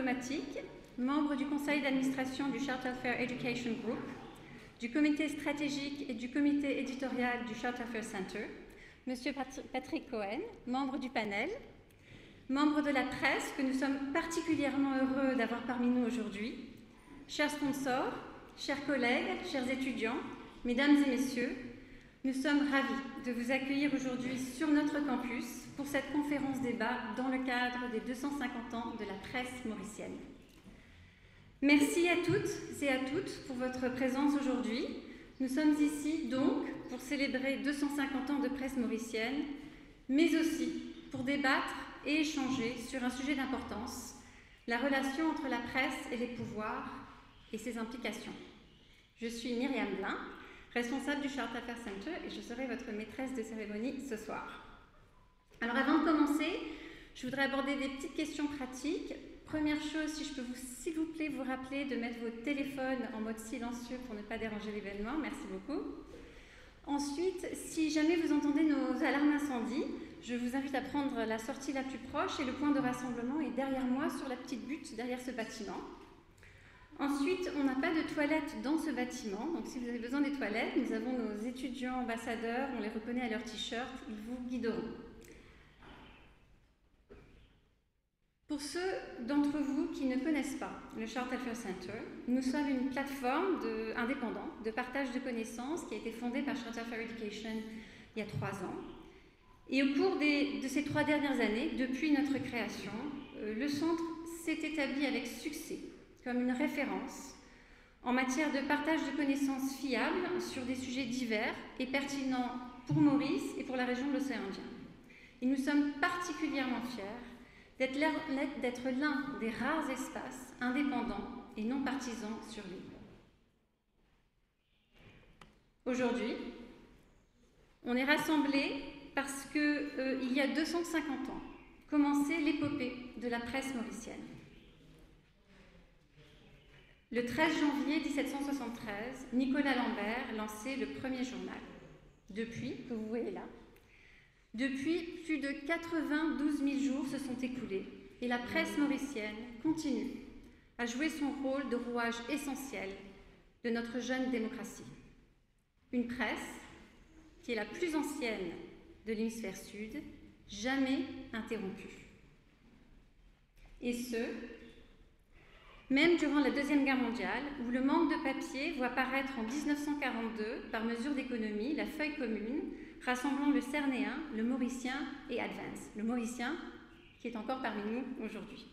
diplomatique, membre du conseil d'administration du Charter Fair Education Group, du comité stratégique et du comité éditorial du Charter Fair Center, Monsieur Patrick Cohen, membre du panel, membre de la presse que nous sommes particulièrement heureux d'avoir parmi nous aujourd'hui, chers sponsors, chers collègues, chers étudiants, mesdames et messieurs, nous sommes ravis de vous accueillir aujourd'hui sur notre campus pour cette conférence-débat dans le cadre des 250 ans de la presse mauricienne. Merci à toutes et à toutes pour votre présence aujourd'hui. Nous sommes ici donc pour célébrer 250 ans de presse mauricienne, mais aussi pour débattre et échanger sur un sujet d'importance, la relation entre la presse et les pouvoirs et ses implications. Je suis Myriam Blin, responsable du Charter Fair Center, et je serai votre maîtresse de cérémonie ce soir. Alors avant de commencer, je voudrais aborder des petites questions pratiques. Première chose, si je peux s'il vous plaît, vous rappeler de mettre vos téléphones en mode silencieux pour ne pas déranger l'événement. Merci beaucoup. Ensuite, si jamais vous entendez nos alarmes incendie, je vous invite à prendre la sortie la plus proche et le point de rassemblement est derrière moi sur la petite butte, derrière ce bâtiment. Ensuite, on n'a pas de toilettes dans ce bâtiment, donc si vous avez besoin des toilettes, nous avons nos étudiants ambassadeurs, on les reconnaît à leur t-shirt, ils vous guideront. Pour ceux d'entre vous qui ne connaissent pas le Charter Fair Center, nous sommes une plateforme indépendante de partage de connaissances qui a été fondée par Charter Fair Education il y a 3 ans. Et au cours de ces 3 dernières années, depuis notre création, le centre s'est établi avec succès comme une référence en matière de partage de connaissances fiables sur des sujets divers et pertinents pour Maurice et pour la région de l'océan Indien. Et nous sommes particulièrement fiers d'être l'un des rares espaces indépendants et non partisans sur l'île. Aujourd'hui, on est rassemblés parce qu'il y a 250 ans, commençait l'épopée de la presse mauricienne. Le 13 janvier 1773, Nicolas Lambert lançait le premier journal. Depuis, que vous voyez là, depuis, plus de 92 000 jours se sont écoulés et la presse mauricienne continue à jouer son rôle de rouage essentiel de notre jeune démocratie. Une presse qui est la plus ancienne de l'hémisphère sud, jamais interrompue. Et ce, même durant la Deuxième Guerre mondiale, où le manque de papier voit paraître en 1942, par mesure d'économie, la feuille commune rassemblant le cernéen, le mauricien et Advance, le mauricien qui est encore parmi nous aujourd'hui.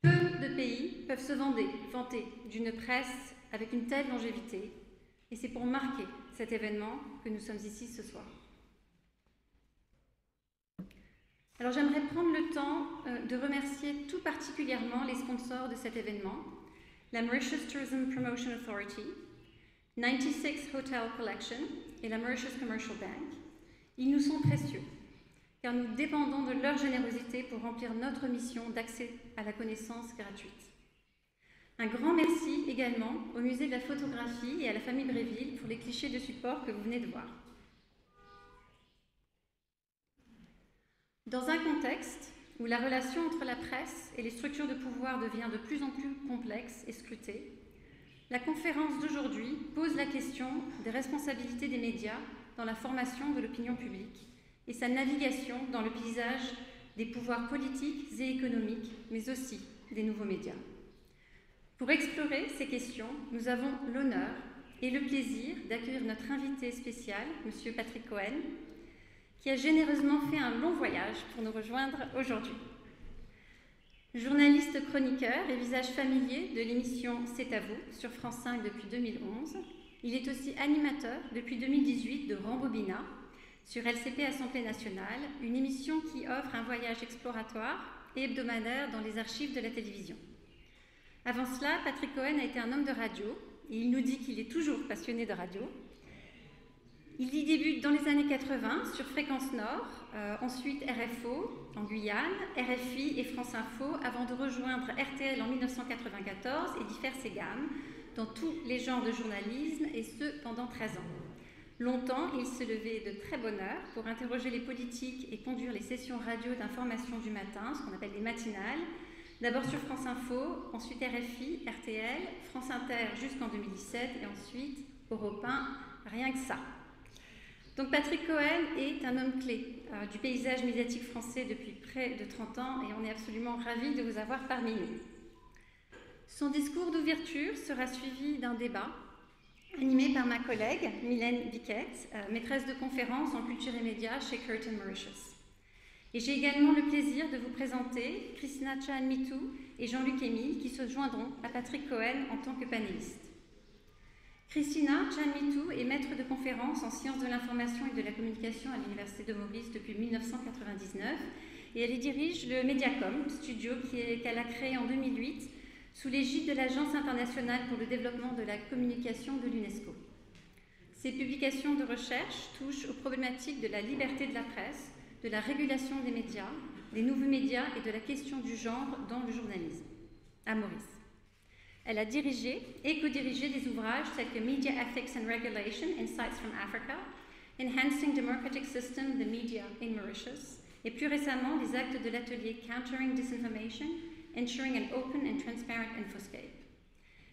Peu de pays peuvent se vanter d'une presse avec une telle longévité, et c'est pour marquer cet événement que nous sommes ici ce soir. Alors j'aimerais prendre le temps de remercier tout particulièrement les sponsors de cet événement, la Mauritius Tourism Promotion Authority, 96 Hotel Collection et la Mauritius Commercial Bank. Ils nous sont précieux, car nous dépendons de leur générosité pour remplir notre mission d'accès à la connaissance gratuite. Un grand merci également au Musée de la Photographie et à la famille Bréville pour les clichés de support que vous venez de voir. Dans un contexte où la relation entre la presse et les structures de pouvoir devient de plus en plus complexe et scrutée, la conférence d'aujourd'hui pose la question des responsabilités des médias dans la formation de l'opinion publique et sa navigation dans le paysage des pouvoirs politiques et économiques, mais aussi des nouveaux médias. Pour explorer ces questions, nous avons l'honneur et le plaisir d'accueillir notre invité spécial, M. Patrick Cohen, qui a généreusement fait un long voyage pour nous rejoindre aujourd'hui. Journaliste chroniqueur et visage familier de l'émission C'est à vous sur France 5 depuis 2011, il est aussi animateur depuis 2018 de Rambobina sur LCP Assemblée nationale, une émission qui offre un voyage exploratoire et hebdomadaire dans les archives de la télévision. Avant cela, Patrick Cohen a été un homme de radio et il nous dit qu'il est toujours passionné de radio. Il y débute dans les années 80 sur Fréquence Nord, ensuite RFO en Guyane, RFI et France Info, avant de rejoindre RTL en 1994 et d'y faire ses gammes dans tous les genres de journalisme, et ce pendant 13 ans. Longtemps, il se levait de très bonne heure pour interroger les politiques et conduire les sessions radio d'information du matin, ce qu'on appelle les matinales, D'abord sur France Info, ensuite RFI, RTL, France Inter jusqu'en 2017 et ensuite Europe 1, rien que ça. Donc Patrick Cohen est un homme clé du paysage médiatique français depuis près de 30 ans et on est absolument ravis de vous avoir parmi nous. Son discours d'ouverture sera suivi d'un débat animé par ma collègue Mylène Biquette, maîtresse de conférence en culture et médias chez Curtin Mauritius. Et j'ai également le plaisir de vous présenter Christina Chan-Mitou et Jean-Luc Émile qui se joindront à Patrick Cohen en tant que panélistes. Christina Chan-Mitou est maître de conférence en sciences de l'information et de la communication à l'Université de Maurice depuis 1999 et elle y dirige le Mediacom Studio qu'elle a créé en 2008 sous l'égide de l'Agence internationale pour le développement de la communication de l'UNESCO. Ses publications de recherche touchent aux problématiques de la liberté de la presse, de la régulation des médias, des nouveaux médias et de la question du genre dans le journalisme, à Maurice. Elle a dirigé et co-dirigé des ouvrages tels que Media Ethics and Regulation, Insights from Africa, Enhancing Democratic System, the Media in Mauritius, et plus récemment les actes de l'atelier Countering Disinformation, Ensuring an Open and Transparent Infoscape.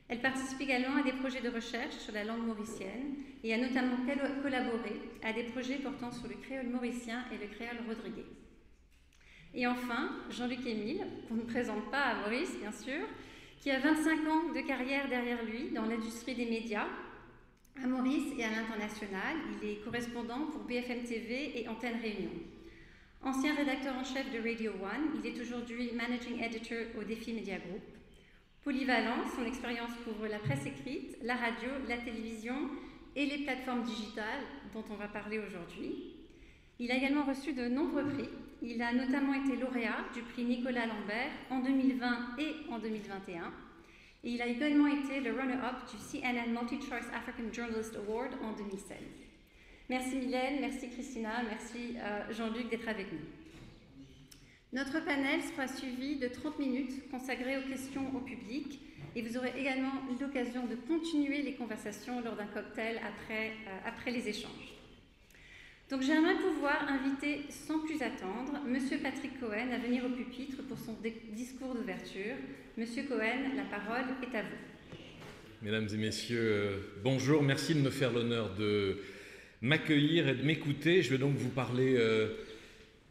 Elle participe également à des projets de recherche sur la langue mauricienne et a notamment collaboré à des projets portant sur le créole mauricien et le créole rodriguais. Et enfin, Jean-Luc Émile, qu'on ne présente pas à Maurice, bien sûr, qui a 25 ans de carrière derrière lui dans l'industrie des médias, à Maurice et à l'international. Il est correspondant pour BFM TV et Antenne Réunion. Ancien rédacteur en chef de Radio One, il est aujourd'hui Managing Editor au Défi Media Group. Polyvalent, son expérience couvre la presse écrite, la radio, la télévision et les plateformes digitales dont on va parler aujourd'hui. Il a également reçu de nombreux prix. Il a notamment été lauréat du prix Nicolas Lambert en 2020 et en 2021. Et il a également été le runner-up du CNN Multi-Choice African Journalist Award en 2016. Merci Mylène, merci Christina, merci Jean-Luc d'être avec nous. Notre panel sera suivi de 30 minutes consacrées aux questions au public et vous aurez également l'occasion de continuer les conversations lors d'un cocktail après les échanges. Donc j'aimerais pouvoir inviter sans plus attendre Monsieur Patrick Cohen à venir au pupitre pour son discours d'ouverture. Monsieur Cohen, la parole est à vous. Mesdames et messieurs, bonjour, merci de me faire l'honneur de m'accueillir et de m'écouter. Je vais donc vous parler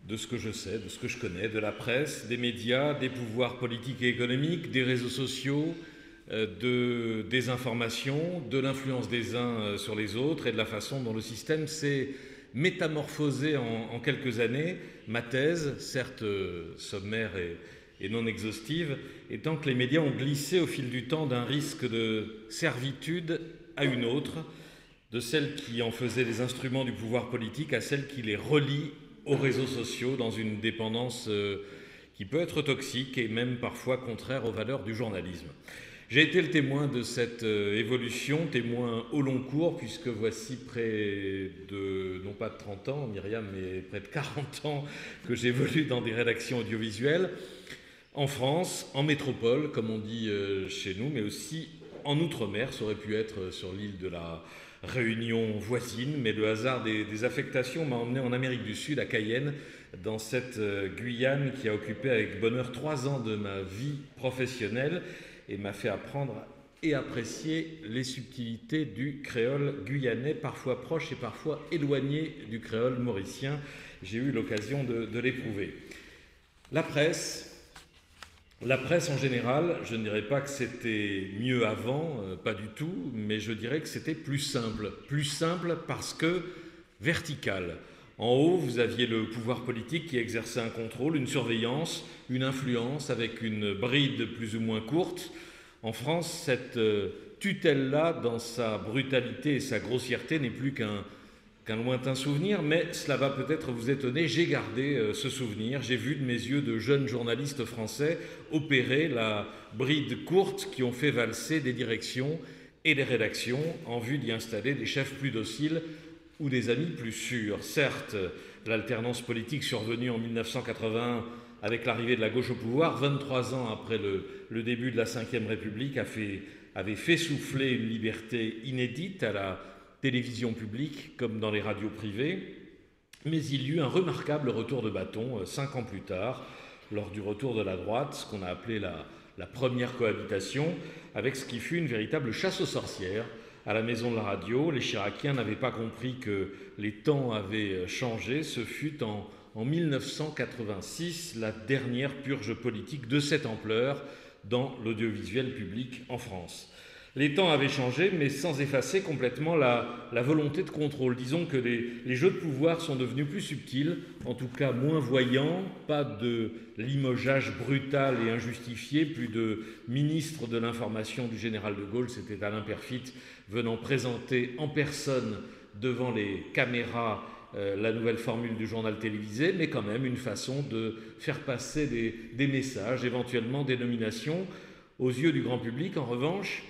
de ce que je sais, de ce que je connais, de la presse, des médias, des pouvoirs politiques et économiques, des réseaux sociaux, de désinformation, de l'influence des uns sur les autres et de la façon dont le système s'est métamorphosé en quelques années. Ma thèse, certes sommaire et non exhaustive, étant que les médias ont glissé au fil du temps d'un risque de servitude à une autre, de celle qui en faisait les instruments du pouvoir politique à celle qui les relie aux réseaux sociaux dans une dépendance qui peut être toxique et même parfois contraire aux valeurs du journalisme. J'ai été le témoin de cette évolution, témoin au long cours, puisque voici près de, non pas de 30 ans, Myriam, mais près de 40 ans que j'évolue dans des rédactions audiovisuelles, en France, en métropole, comme on dit chez nous, mais aussi en Outre-mer. Ça aurait pu être sur l'île de la Réunion voisine, mais le hasard des affectations m'a emmené en Amérique du Sud, à Cayenne, dans cette Guyane qui a occupé avec bonheur 3 ans de ma vie professionnelle et m'a fait apprendre et apprécier les subtilités du créole guyanais, parfois proche et parfois éloigné du créole mauricien. J'ai eu l'occasion de l'éprouver. La presse en général, je ne dirais pas que c'était mieux avant, pas du tout, mais je dirais que c'était plus simple. Plus simple parce que vertical. En haut, vous aviez le pouvoir politique qui exerçait un contrôle, une surveillance, une influence avec une bride plus ou moins courte. En France, cette tutelle-là, dans sa brutalité et sa grossièreté, n'est plus qu'un lointain souvenir, mais cela va peut-être vous étonner, j'ai gardé ce souvenir. J'ai vu de mes yeux de jeunes journalistes français opérer la bride courte qui ont fait valser des directions et des rédactions en vue d'y installer des chefs plus dociles ou des amis plus sûrs. Certes, l'alternance politique survenue en 1981 avec l'arrivée de la gauche au pouvoir, 23 ans après le début de la Ve République, avait fait souffler une liberté inédite à la télévision publique comme dans les radios privées, mais il y eut un remarquable retour de bâton 5 ans plus tard, lors du retour de la droite, ce qu'on a appelé la première cohabitation, avec ce qui fut une véritable chasse aux sorcières à la maison de la radio. Les Chiraciens n'avaient pas compris que les temps avaient changé. Ce fut en 1986 la dernière purge politique de cette ampleur dans l'audiovisuel public en France. Les temps avaient changé, mais sans effacer complètement la volonté de contrôle. Disons que les jeux de pouvoir sont devenus plus subtils, en tout cas moins voyants, pas de limogeage brutal et injustifié, plus de ministre de l'information du général de Gaulle, c'était Alain Peyrefitte, venant présenter en personne devant les caméras la nouvelle formule du journal télévisé, mais quand même une façon de faire passer des messages, éventuellement des nominations. Aux yeux du grand public, en revanche,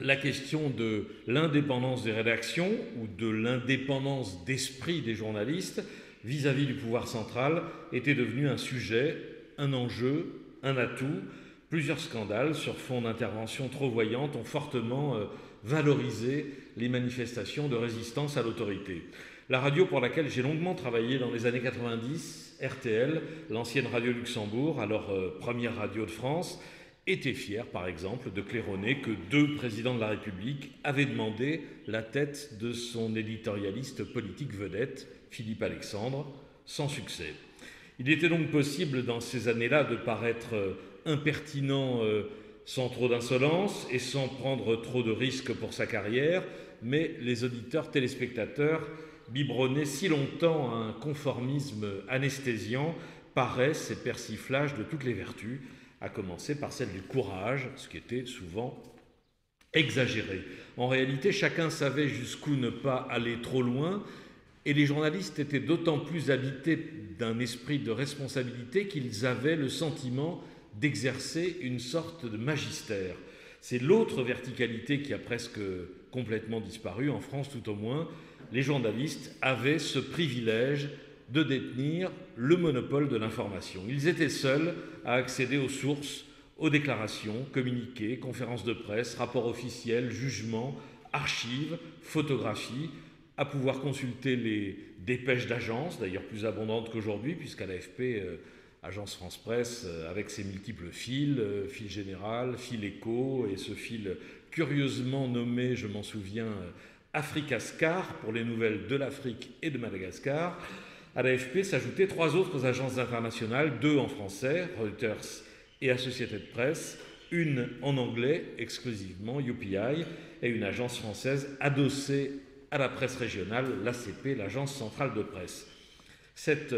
la question de l'indépendance des rédactions ou de l'indépendance d'esprit des journalistes vis-à-vis du pouvoir central était devenue un sujet, un enjeu, un atout. Plusieurs scandales sur fond d'interventions trop voyantes ont fortement valorisé les manifestations de résistance à l'autorité. La radio pour laquelle j'ai longuement travaillé dans les années 90, RTL, l'ancienne radio Luxembourg, alors première radio de France, était fier, par exemple, de claironner que 2 présidents de la République avaient demandé la tête de son éditorialiste politique vedette, Philippe Alexandre, sans succès. Il était donc possible, dans ces années-là, de paraître impertinent sans trop d'insolence et sans prendre trop de risques pour sa carrière, mais les auditeurs téléspectateurs biberonnés si longtemps à un conformisme anesthésiant paraissent et persiflage de toutes les vertus, à commencer par celle du courage, ce qui était souvent exagéré. En réalité, chacun savait jusqu'où ne pas aller trop loin, et les journalistes étaient d'autant plus habités d'un esprit de responsabilité qu'ils avaient le sentiment d'exercer une sorte de magistère. C'est l'autre verticalité qui a presque complètement disparu, en France tout au moins. Les journalistes avaient ce privilège de détenir le monopole de l'information. Ils étaient seuls à accéder aux sources, aux déclarations, communiqués, conférences de presse, rapports officiels, jugements, archives, photographies, à pouvoir consulter les dépêches d'agences, d'ailleurs plus abondantes qu'aujourd'hui, puisqu'à l'AFP, Agence France Presse, avec ses multiples fils, fil général, fil éco, et ce fil curieusement nommé, je m'en souviens, Africascar, pour les nouvelles de l'Afrique et de Madagascar. À l'AFP s'ajoutaient 3 autres agences internationales, 2 en français, Reuters et Associated Press, une en anglais exclusivement, UPI, et une agence française adossée à la presse régionale, l'ACP, l'Agence centrale de presse. Cette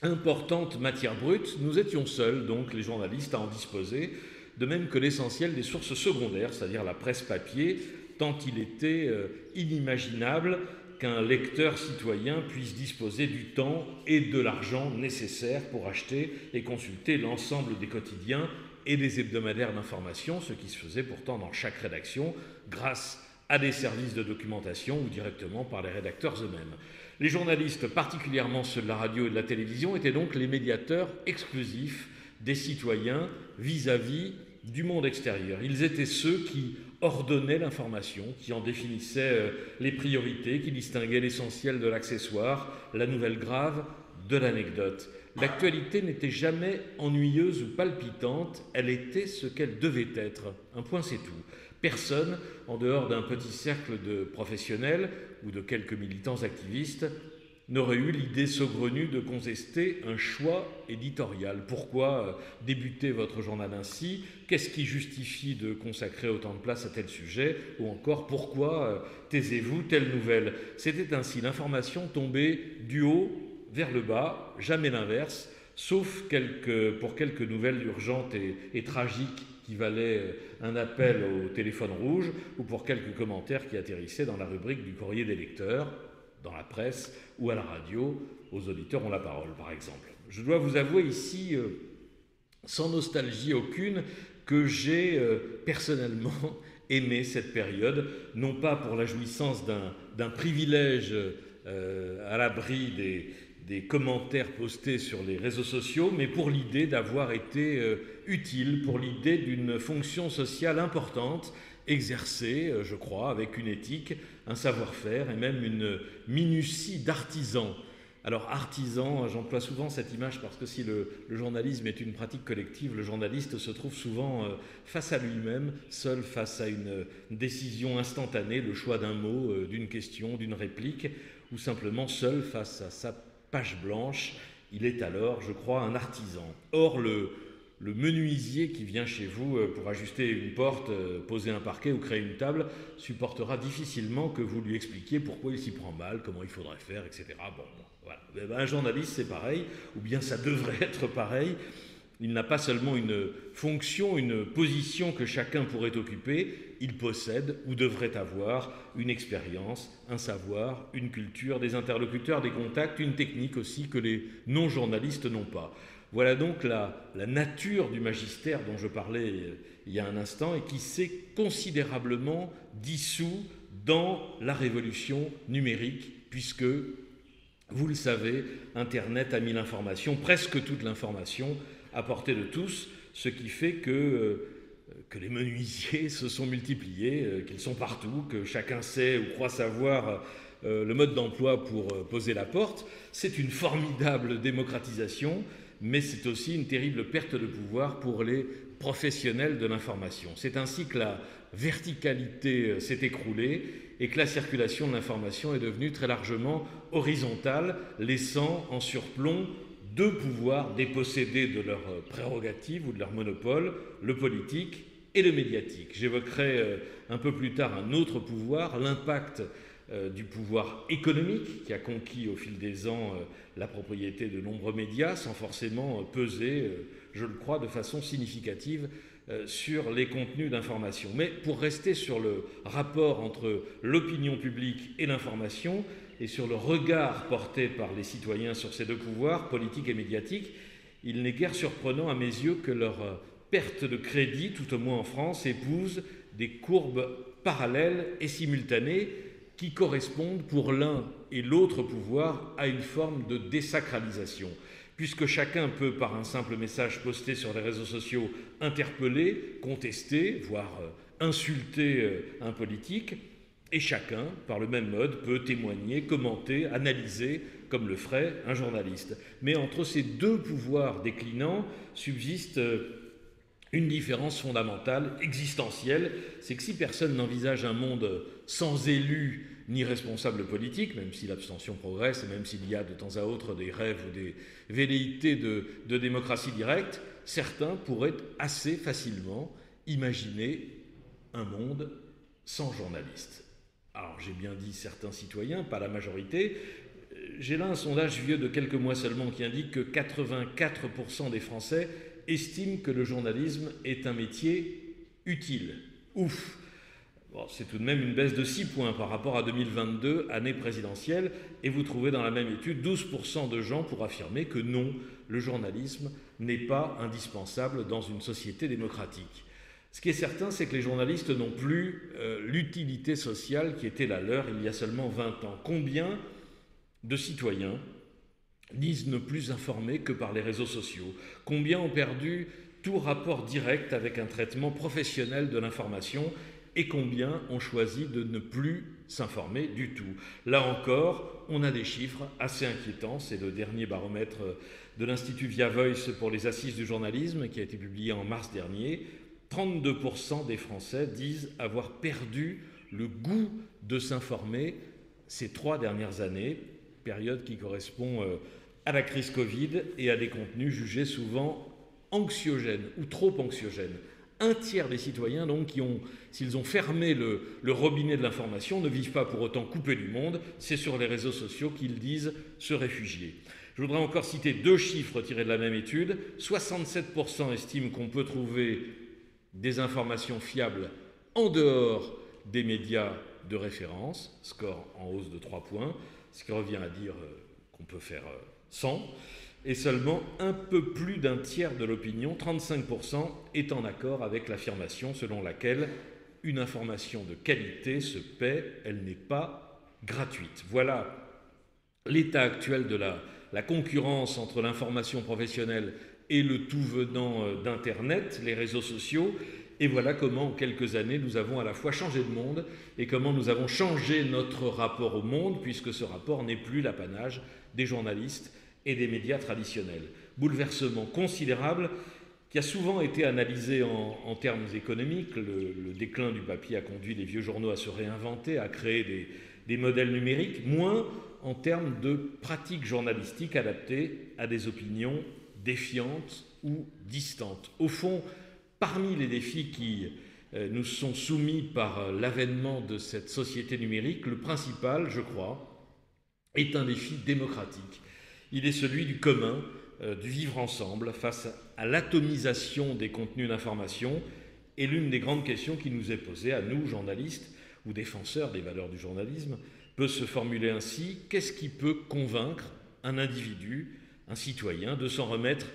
importante matière brute, nous étions seuls, donc les journalistes, à en disposer, de même que l'essentiel des sources secondaires, c'est-à-dire la presse papier, tant il était inimaginable qu'un lecteur citoyen puisse disposer du temps et de l'argent nécessaires pour acheter et consulter l'ensemble des quotidiens et des hebdomadaires d'information, ce qui se faisait pourtant dans chaque rédaction, grâce à des services de documentation ou directement par les rédacteurs eux-mêmes. Les journalistes, particulièrement ceux de la radio et de la télévision, étaient donc les médiateurs exclusifs des citoyens vis-à-vis du monde extérieur. Ils étaient ceux qui ordonnaient l'information, qui en définissaient les priorités, qui distinguaient l'essentiel de l'accessoire, la nouvelle grave de l'anecdote. L'actualité n'était jamais ennuyeuse ou palpitante, elle était ce qu'elle devait être. Un point, c'est tout. Personne, en dehors d'un petit cercle de professionnels ou de quelques militants activistes, n'aurait eu l'idée saugrenue de contester un choix éditorial. Pourquoi débuter votre journal ainsi? Qu'est-ce qui justifie de consacrer autant de place à tel sujet? Ou encore, pourquoi taisez-vous telle nouvelle? C'était ainsi, l'information tombait du haut vers le bas, jamais l'inverse, sauf pour quelques nouvelles urgentes et tragiques qui valaient un appel au téléphone rouge, ou pour quelques commentaires qui atterrissaient dans la rubrique du courrier des lecteurs, dans la presse ou à la radio, aux auditeurs ont la parole, par exemple. Je dois vous avouer ici, sans nostalgie aucune, que j'ai personnellement aimé cette période, non pas pour la jouissance d'un privilège à l'abri des commentaires postés sur les réseaux sociaux, mais pour l'idée d'avoir été utile, pour l'idée d'une fonction sociale importante, exercée, je crois, avec une éthique, un savoir-faire et même une minutie d'artisan. Alors artisan, j'emploie souvent cette image parce que si le journalisme est une pratique collective, le journaliste se trouve souvent face à lui-même, seul face à une décision instantanée, le choix d'un mot, d'une question, d'une réplique, ou simplement seul face à sa page blanche. Il est alors, je crois, un artisan. Or, le menuisier qui vient chez vous pour ajuster une porte, poser un parquet ou créer une table supportera difficilement que vous lui expliquiez pourquoi il s'y prend mal, comment il faudrait faire, etc. Bon, voilà. Un journaliste, c'est pareil, ou bien ça devrait être pareil. Il n'a pas seulement une fonction, une position que chacun pourrait occuper, il possède ou devrait avoir une expérience, un savoir, une culture, des interlocuteurs, des contacts, une technique aussi que les non-journalistes n'ont pas. Voilà donc la nature du magistère dont je parlais il y a un instant et qui s'est considérablement dissous dans la révolution numérique puisque, vous le savez, Internet a mis l'information, presque toute l'information, à portée de tous, ce qui fait que les menuisiers se sont multipliés, qu'ils sont partout, que chacun sait ou croit savoir le mode d'emploi pour poser la porte. C'est une formidable démocratisation, mais c'est aussi une terrible perte de pouvoir pour les professionnels de l'information. C'est ainsi que la verticalité s'est écroulée et que la circulation de l'information est devenue très largement horizontale, laissant en surplomb deux pouvoirs dépossédés de leurs prérogatives ou de leur monopole, le politique et le médiatique. J'évoquerai un peu plus tard un autre pouvoir, l'impact du pouvoir économique qui a conquis au fil des ans la propriété de nombreux médias sans forcément peser, je le crois, de façon significative sur les contenus d'information. Mais pour rester sur le rapport entre l'opinion publique et l'information et sur le regard porté par les citoyens sur ces deux pouvoirs, politique et médiatique, il n'est guère surprenant à mes yeux que leur perte de crédit, tout au moins en France, épouse des courbes parallèles et simultanées qui correspondent pour l'un et l'autre pouvoir à une forme de désacralisation, puisque chacun peut, par un simple message posté sur les réseaux sociaux, interpeller, contester, voire insulter un politique, et chacun, par le même mode, peut témoigner, commenter, analyser, comme le ferait un journaliste. Mais entre ces deux pouvoirs déclinants subsiste une différence fondamentale, existentielle, c'est que si personne n'envisage un monde sans élus ni responsables politiques, même si l'abstention progresse et même s'il y a de temps à autre des rêves ou des velléités de démocratie directe, certains pourraient assez facilement imaginer un monde sans journalistes. Alors j'ai bien dit certains citoyens, pas la majorité. J'ai là un sondage vieux de quelques mois seulement qui indique que 84% des Français estiment que le journalisme est un métier utile. Ouf! Bon, c'est tout de même une baisse de 6 points par rapport à 2022, année présidentielle, et vous trouvez dans la même étude 12% de gens pour affirmer que non, le journalisme n'est pas indispensable dans une société démocratique. Ce qui est certain, c'est que les journalistes n'ont plus l'utilité sociale qui était la leur il y a seulement 20 ans. Combien de citoyens disent ne plus informer que par les réseaux sociaux? Combien ont perdu tout rapport direct avec un traitement professionnel de l'information? Et combien ont choisi de ne plus s'informer du tout? Là encore, on a des chiffres assez inquiétants. C'est le dernier baromètre de l'Institut Via Voice pour les assises du journalisme qui a été publié en mars dernier. 32% des Français disent avoir perdu le goût de s'informer ces 3 dernières années, période qui correspond à la crise Covid et à des contenus jugés souvent anxiogènes ou trop anxiogènes. Un tiers des citoyens, donc, s'ils ont fermé le robinet de l'information, ne vivent pas pour autant coupés du monde. C'est sur les réseaux sociaux qu'ils disent se réfugier. Je voudrais encore citer 2 chiffres tirés de la même étude. 67% estiment qu'on peut trouver des informations fiables en dehors des médias de référence, score en hausse de 3 points, ce qui revient à dire qu'on peut faire 100. Et seulement un peu plus d'un tiers de l'opinion, 35%, est en accord avec l'affirmation selon laquelle une information de qualité se paie, elle n'est pas gratuite. Voilà l'état actuel de la concurrence entre l'information professionnelle et le tout venant d'Internet, les réseaux sociaux. Et voilà comment, en quelques années, nous avons à la fois changé de monde et comment nous avons changé notre rapport au monde, puisque ce rapport n'est plus l'apanage des journalistes et des médias traditionnels. Bouleversement considérable qui a souvent été analysé en termes économiques. Le déclin du papier a conduit les vieux journaux à se réinventer, à créer des modèles numériques, moins en termes de pratiques journalistiques adaptées à des opinions défiantes ou distantes. Au fond, parmi les défis qui nous sont soumis par l'avènement de cette société numérique, le principal, je crois, est un défi démocratique. Il est celui du commun, du vivre ensemble face à l'atomisation des contenus d'information, et l'une des grandes questions qui nous est posée à nous, journalistes ou défenseurs des valeurs du journalisme, peut se formuler ainsi: qu'est-ce qui peut convaincre un individu, un citoyen, de s'en remettre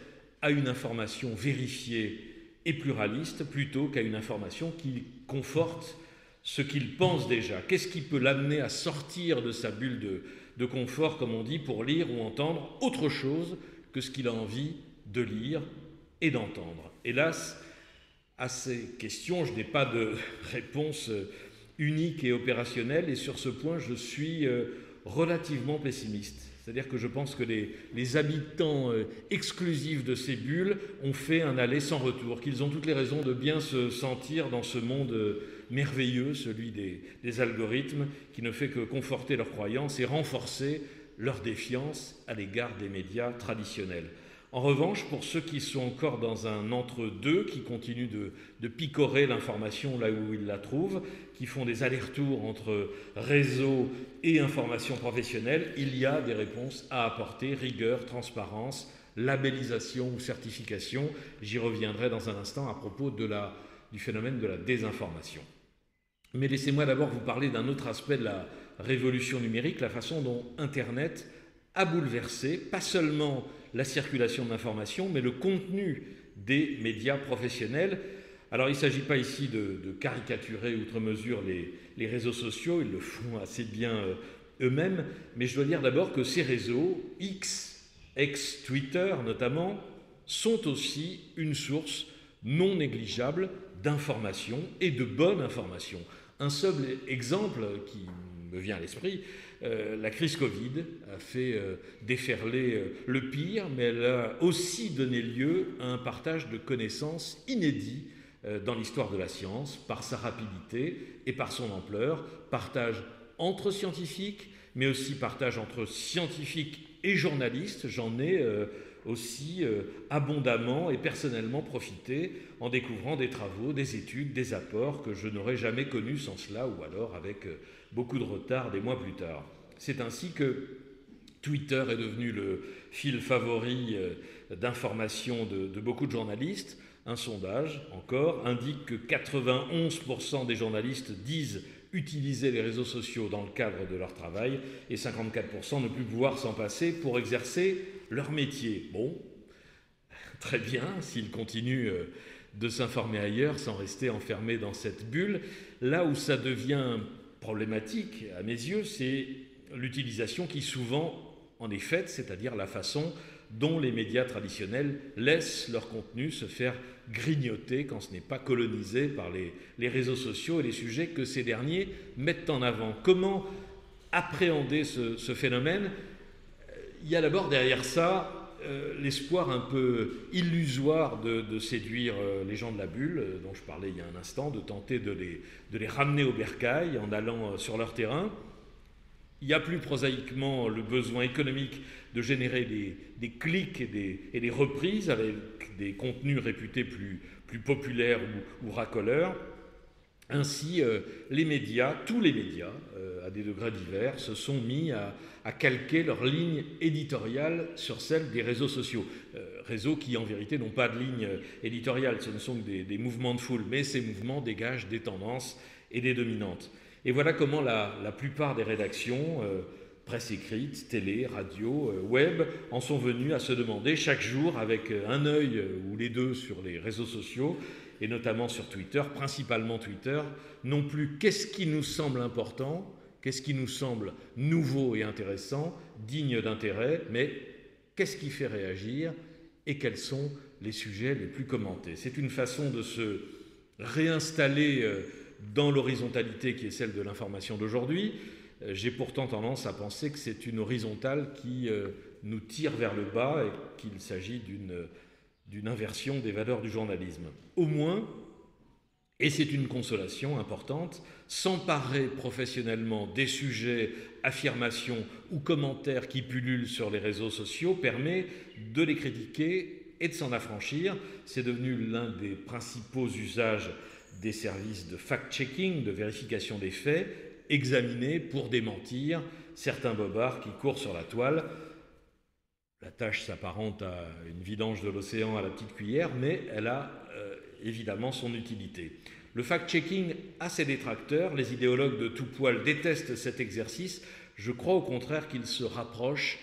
à une information vérifiée et pluraliste plutôt qu'à une information qui conforte ce qu'il pense déjà? Qu'est-ce qui peut l'amener à sortir de sa bulle de confort, comme on dit, pour lire ou entendre autre chose que ce qu'il a envie de lire et d'entendre? Hélas, à ces questions, je n'ai pas de réponse unique et opérationnelle, et sur ce point, je suis relativement pessimiste. C'est-à-dire que je pense que les habitants exclusifs de ces bulles ont fait un aller sans retour, qu'ils ont toutes les raisons de bien se sentir dans ce monde merveilleux, celui des algorithmes, qui ne fait que conforter leurs croyances et renforcer leur défiance à l'égard des médias traditionnels. En revanche, pour ceux qui sont encore dans un entre-deux, qui continuent de picorer l'information là où ils la trouvent, qui font des allers-retours entre réseau et information professionnelle, il y a des réponses à apporter: rigueur, transparence, labellisation ou certification. J'y reviendrai dans un instant à propos du phénomène de la désinformation. Mais laissez-moi d'abord vous parler d'un autre aspect de la révolution numérique, la façon dont Internet a bouleversé, pas seulement la circulation de l'information, mais le contenu des médias professionnels. Alors il ne s'agit pas ici de caricaturer outre mesure les réseaux sociaux, ils le font assez bien eux-mêmes, mais je dois dire d'abord que ces réseaux, ex-Twitter notamment, sont aussi une source non négligeable d'information et de bonne information. Un seul exemple qui me vient à l'esprit: la crise Covid a fait déferler le pire, mais elle a aussi donné lieu à un partage de connaissances inédit dans l'histoire de la science, par sa rapidité et par son ampleur. Partage entre scientifiques, mais aussi partage entre scientifiques et journalistes. J'en ai aussi abondamment et personnellement profité en découvrant des travaux, des études, des apports que je n'aurais jamais connus sans cela, ou alors avec beaucoup de retard des mois plus tard. C'est ainsi que Twitter est devenu le fil favori d'information de beaucoup de journalistes. Un sondage, encore, indique que 91% des journalistes disent utiliser les réseaux sociaux dans le cadre de leur travail et 54% ne plus pouvoir s'en passer pour exercer leur métier. Bon, très bien, s'ils continuent de s'informer ailleurs sans rester enfermés dans cette bulle. Là où ça devient problématique, à mes yeux, c'est l'utilisation qui souvent en est faite, c'est-à-dire la façon dont les médias traditionnels laissent leur contenu se faire grignoter quand ce n'est pas colonisé par les réseaux sociaux et les sujets que ces derniers mettent en avant. Comment appréhender ce phénomène? Il y a d'abord derrière ça l'espoir un peu illusoire de séduire les gens de la bulle, dont je parlais il y a un instant, de tenter de les ramener au bercail en allant sur leur terrain. Il y a plus prosaïquement le besoin économique de générer des clics et des reprises avec des contenus réputés plus populaires ou racoleurs. Ainsi, les médias, tous les médias, à des degrés divers, se sont mis à calquer leur ligne éditoriale sur celle des réseaux sociaux. Réseaux qui, en vérité, n'ont pas de ligne éditoriale, ce ne sont que des mouvements de foule, mais ces mouvements dégagent des tendances et des dominantes. Et voilà comment la plupart des rédactions, presse écrite, télé, radio, web, en sont venues à se demander chaque jour, avec un œil ou les deux sur les réseaux sociaux, et notamment sur Twitter, principalement Twitter, non plus qu'est-ce qui nous semble important, qu'est-ce qui nous semble nouveau et intéressant, digne d'intérêt, mais qu'est-ce qui fait réagir et quelles sont les sujets les plus commentés. C'est une façon de se réinstaller dans l'horizontalité qui est celle de l'information d'aujourd'hui. J'ai pourtant tendance à penser que c'est une horizontale qui nous tire vers le bas et qu'il s'agit d'une inversion des valeurs du journalisme. Au moins, et c'est une consolation importante, s'emparer professionnellement des sujets, affirmations ou commentaires qui pullulent sur les réseaux sociaux permet de les critiquer et de s'en affranchir. C'est devenu l'un des principaux usages des services de fact-checking, de vérification des faits, examinés pour démentir certains bobards qui courent sur la toile. La tâche s'apparente à une vidange de l'océan à la petite cuillère, mais elle a évidemment son utilité. Le fact-checking a ses détracteurs, les idéologues de tout poil détestent cet exercice. Je crois au contraire qu'il se rapproche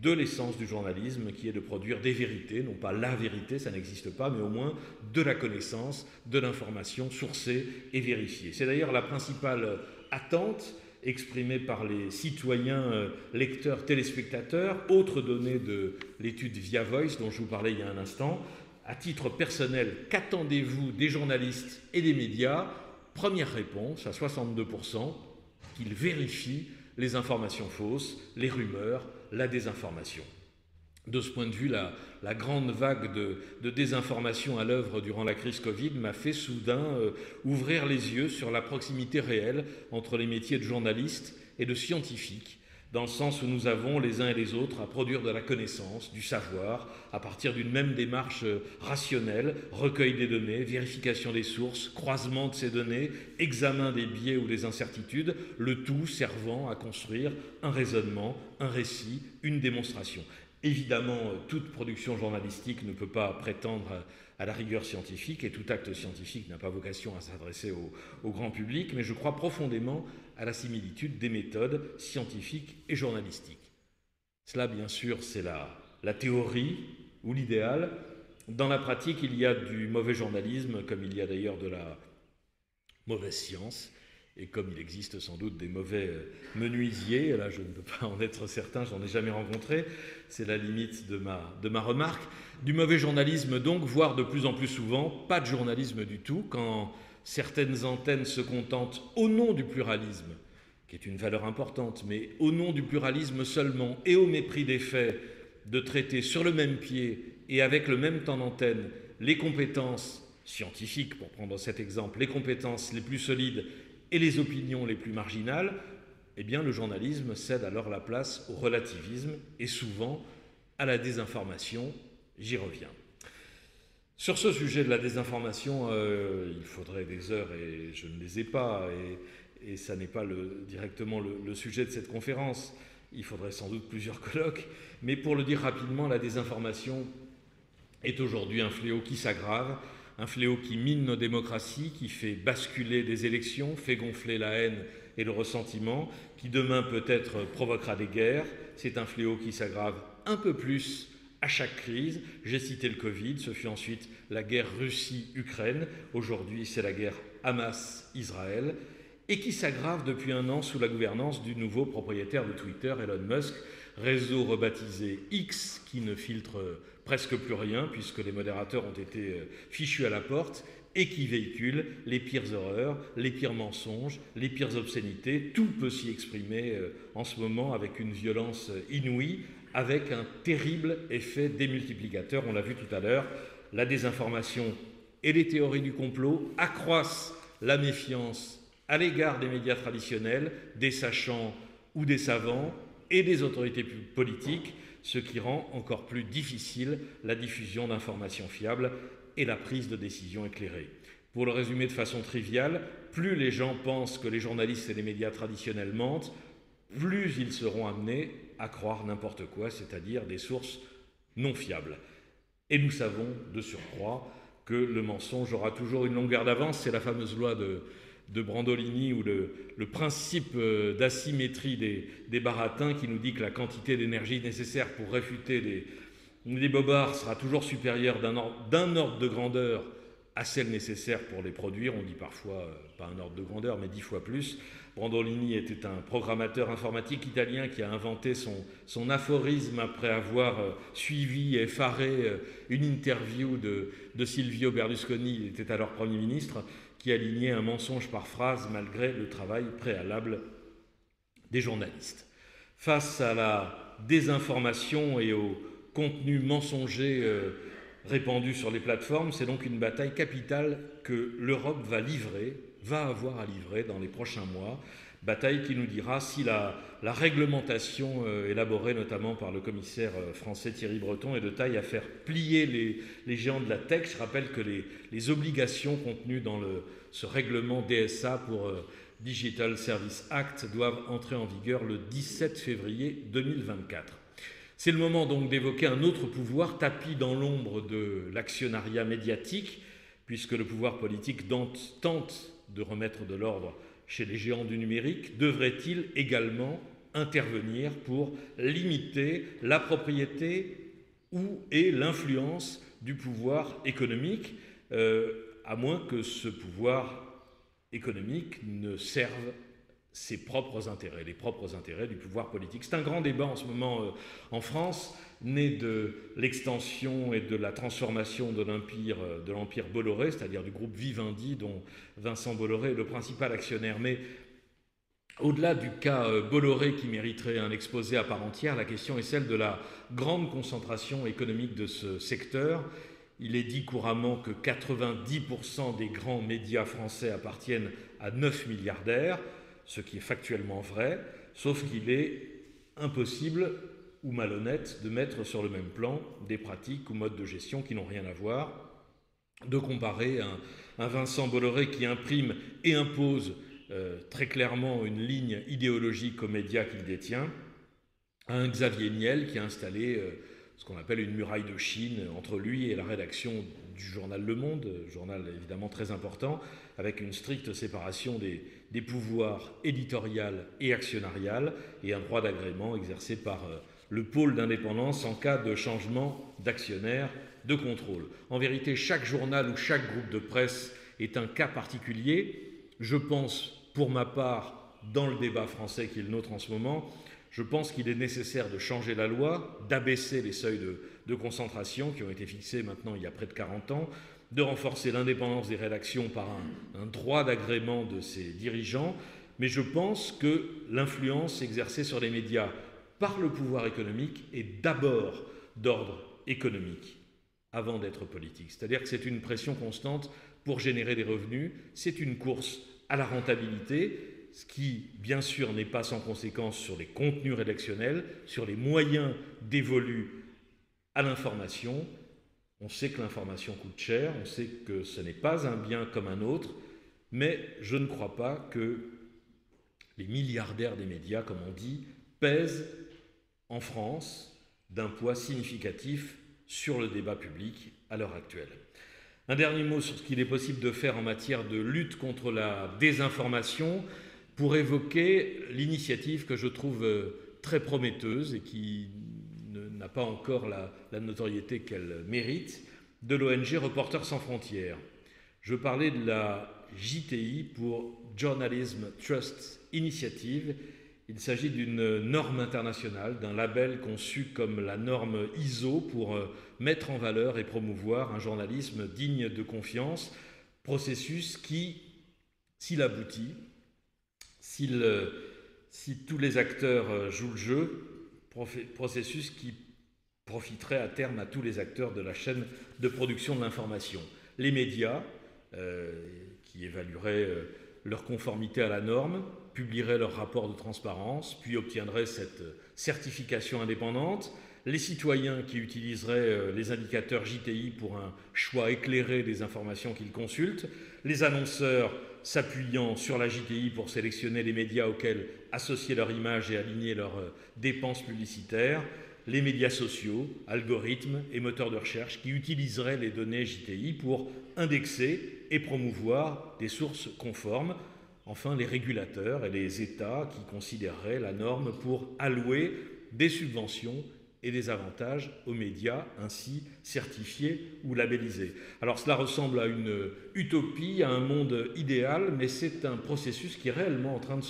de l'essence du journalisme, qui est de produire des vérités, non pas la vérité, ça n'existe pas, mais au moins de la connaissance, de l'information sourcée et vérifiée. C'est d'ailleurs la principale attente exprimée par les citoyens, lecteurs, téléspectateurs. Autre donnée de l'étude Via Voice dont je vous parlais il y a un instant. À titre personnel, qu'attendez-vous des journalistes et des médias? Première réponse, à 62%, qu'ils vérifient les informations fausses, les rumeurs, la désinformation. De ce point de vue, la grande vague de désinformation à l'œuvre durant la crise Covid m'a fait soudain ouvrir les yeux sur la proximité réelle entre les métiers de journaliste et de scientifique, dans le sens où nous avons les uns et les autres à produire de la connaissance, du savoir, à partir d'une même démarche rationnelle, recueil des données, vérification des sources, croisement de ces données, examen des biais ou des incertitudes, le tout servant à construire un raisonnement, un récit, une démonstration. Évidemment, toute production journalistique ne peut pas prétendre à la rigueur scientifique et tout acte scientifique n'a pas vocation à s'adresser au grand public, mais je crois profondément à la similitude des méthodes scientifiques et journalistiques. Cela, bien sûr, c'est la théorie ou l'idéal. Dans la pratique, il y a du mauvais journalisme, comme il y a d'ailleurs de la mauvaise science, et comme il existe sans doute des mauvais menuisiers, là je ne peux pas en être certain, je n'en ai jamais rencontré, c'est la limite de ma remarque. Du mauvais journalisme donc, voire de plus en plus souvent, pas de journalisme du tout, quand certaines antennes se contentent, au nom du pluralisme, qui est une valeur importante, mais au nom du pluralisme seulement et au mépris des faits, de traiter sur le même pied et avec le même temps d'antenne les compétences scientifiques, pour prendre cet exemple, les compétences les plus solides et les opinions les plus marginales, eh bien le journalisme cède alors la place au relativisme et souvent à la désinformation. J'y reviens. Sur ce sujet de la désinformation, il faudrait des heures et je ne les ai pas, et ça n'est pas directement le sujet de cette conférence. Il faudrait sans doute plusieurs colloques, mais pour le dire rapidement, la désinformation est aujourd'hui un fléau qui s'aggrave, un fléau qui mine nos démocraties, qui fait basculer des élections, fait gonfler la haine et le ressentiment, qui demain peut-être provoquera des guerres. C'est un fléau qui s'aggrave un peu plus à chaque crise. J'ai cité le Covid, ce fut ensuite la guerre Russie-Ukraine, aujourd'hui c'est la guerre Hamas-Israël, et qui s'aggrave depuis un an sous la gouvernance du nouveau propriétaire de Twitter, Elon Musk, réseau rebaptisé X, qui ne filtre presque plus rien, puisque les modérateurs ont été fichus à la porte, et qui véhicule les pires horreurs, les pires mensonges, les pires obscénités. Tout peut s'y exprimer en ce moment avec une violence inouïe, avec un terrible effet démultiplicateur. On l'a vu tout à l'heure, la désinformation et les théories du complot accroissent la méfiance à l'égard des médias traditionnels, des sachants ou des savants et des autorités politiques, ce qui rend encore plus difficile la diffusion d'informations fiables et la prise de décisions éclairées. Pour le résumer de façon triviale, plus les gens pensent que les journalistes et les médias traditionnels mentent, plus ils seront amenés à croire n'importe quoi, c'est-à-dire des sources non fiables. Et nous savons de surcroît que le mensonge aura toujours une longueur d'avance. C'est la fameuse loi de Brandolini ou le principe d'asymétrie des baratins qui nous dit que la quantité d'énergie nécessaire pour réfuter des bobards sera toujours supérieure d'un ordre de grandeur celle nécessaire pour les produire. On dit parfois, pas un ordre de grandeur, mais 10 fois plus. Brandolini était un programmateur informatique italien qui a inventé son aphorisme après avoir suivi et effaré une interview de Silvio Berlusconi, il était alors Premier ministre, qui alignait un mensonge par phrase malgré le travail préalable des journalistes. Face à la désinformation et au contenu mensonger répandus sur les plateformes, c'est donc une bataille capitale que l'Europe va avoir à livrer dans les prochains mois. Bataille qui nous dira si la réglementation élaborée notamment par le commissaire français Thierry Breton est de taille à faire plier les géants de la tech. Je rappelle que les obligations contenues dans ce règlement DSA pour Digital Service Act doivent entrer en vigueur le 17 février 2024. C'est le moment donc d'évoquer un autre pouvoir tapi dans l'ombre de l'actionnariat médiatique, puisque le pouvoir politique tente de remettre de l'ordre chez les géants du numérique. Devrait-il également intervenir pour limiter la propriété et l'influence du pouvoir économique, à moins que ce pouvoir économique ne serve ses propres intérêts, les propres intérêts du pouvoir politique. C'est un grand débat en ce moment en France, né de l'extension et de la transformation de l'empire Bolloré, c'est-à-dire du groupe Vivendi, dont Vincent Bolloré est le principal actionnaire. Mais au-delà du cas Bolloré qui mériterait un exposé à part entière, la question est celle de la grande concentration économique de ce secteur. Il est dit couramment que 90% des grands médias français appartiennent à 9 milliardaires, ce qui est factuellement vrai, sauf qu'il est impossible ou malhonnête de mettre sur le même plan des pratiques ou modes de gestion qui n'ont rien à voir, de comparer un Vincent Bolloré qui imprime et impose très clairement une ligne idéologique aux médias qu'il détient, à un Xavier Niel qui a installé ce qu'on appelle une muraille de Chine entre lui et la rédaction du journal Le Monde, journal évidemment très important, avec une stricte séparation des pouvoirs éditorial et actionnarial et un droit d'agrément exercé par le pôle d'indépendance en cas de changement d'actionnaire de contrôle. En vérité, chaque journal ou chaque groupe de presse est un cas particulier. Je pense, pour ma part, dans le débat français qui est le nôtre en ce moment, je pense qu'il est nécessaire de changer la loi, d'abaisser les seuils de concentration qui ont été fixés maintenant il y a près de 40 ans, de renforcer l'indépendance des rédactions par un droit d'agrément de ses dirigeants. Mais je pense que l'influence exercée sur les médias par le pouvoir économique est d'abord d'ordre économique avant d'être politique. C'est-à-dire que c'est une pression constante pour générer des revenus, c'est une course à la rentabilité, ce qui, bien sûr, n'est pas sans conséquence sur les contenus rédactionnels, sur les moyens dévolus à l'information. On sait que l'information coûte cher, on sait que ce n'est pas un bien comme un autre, mais je ne crois pas que les milliardaires des médias, comme on dit, pèsent en France d'un poids significatif sur le débat public à l'heure actuelle. Un dernier mot sur ce qu'il est possible de faire en matière de lutte contre la désinformation pour évoquer l'initiative que je trouve très prometteuse et qui n'a pas encore la notoriété qu'elle mérite, de l'ONG Reporters sans frontières. Je parlais de la JTI pour Journalism Trust Initiative. Il s'agit d'une norme internationale, d'un label conçu comme la norme ISO pour mettre en valeur et promouvoir un journalisme digne de confiance, processus qui, s'il aboutit, si tous les acteurs jouent le jeu, processus qui profiterait à terme à tous les acteurs de la chaîne de production de l'information. Les médias, qui évalueraient leur conformité à la norme, publieraient leur rapport de transparence, puis obtiendraient cette certification indépendante. Les citoyens qui utiliseraient les indicateurs JTI pour un choix éclairé des informations qu'ils consultent. Les annonceurs s'appuyant sur la JTI pour sélectionner les médias auxquels associer leur image et aligner leurs dépenses publicitaires. Les médias sociaux, algorithmes et moteurs de recherche qui utiliseraient les données JTI pour indexer et promouvoir des sources conformes. Enfin, les régulateurs et les États qui considéreraient la norme pour allouer des subventions et des avantages aux médias ainsi certifiés ou labellisés. Alors cela ressemble à une utopie, à un monde idéal, mais c'est un processus qui est réellement en train de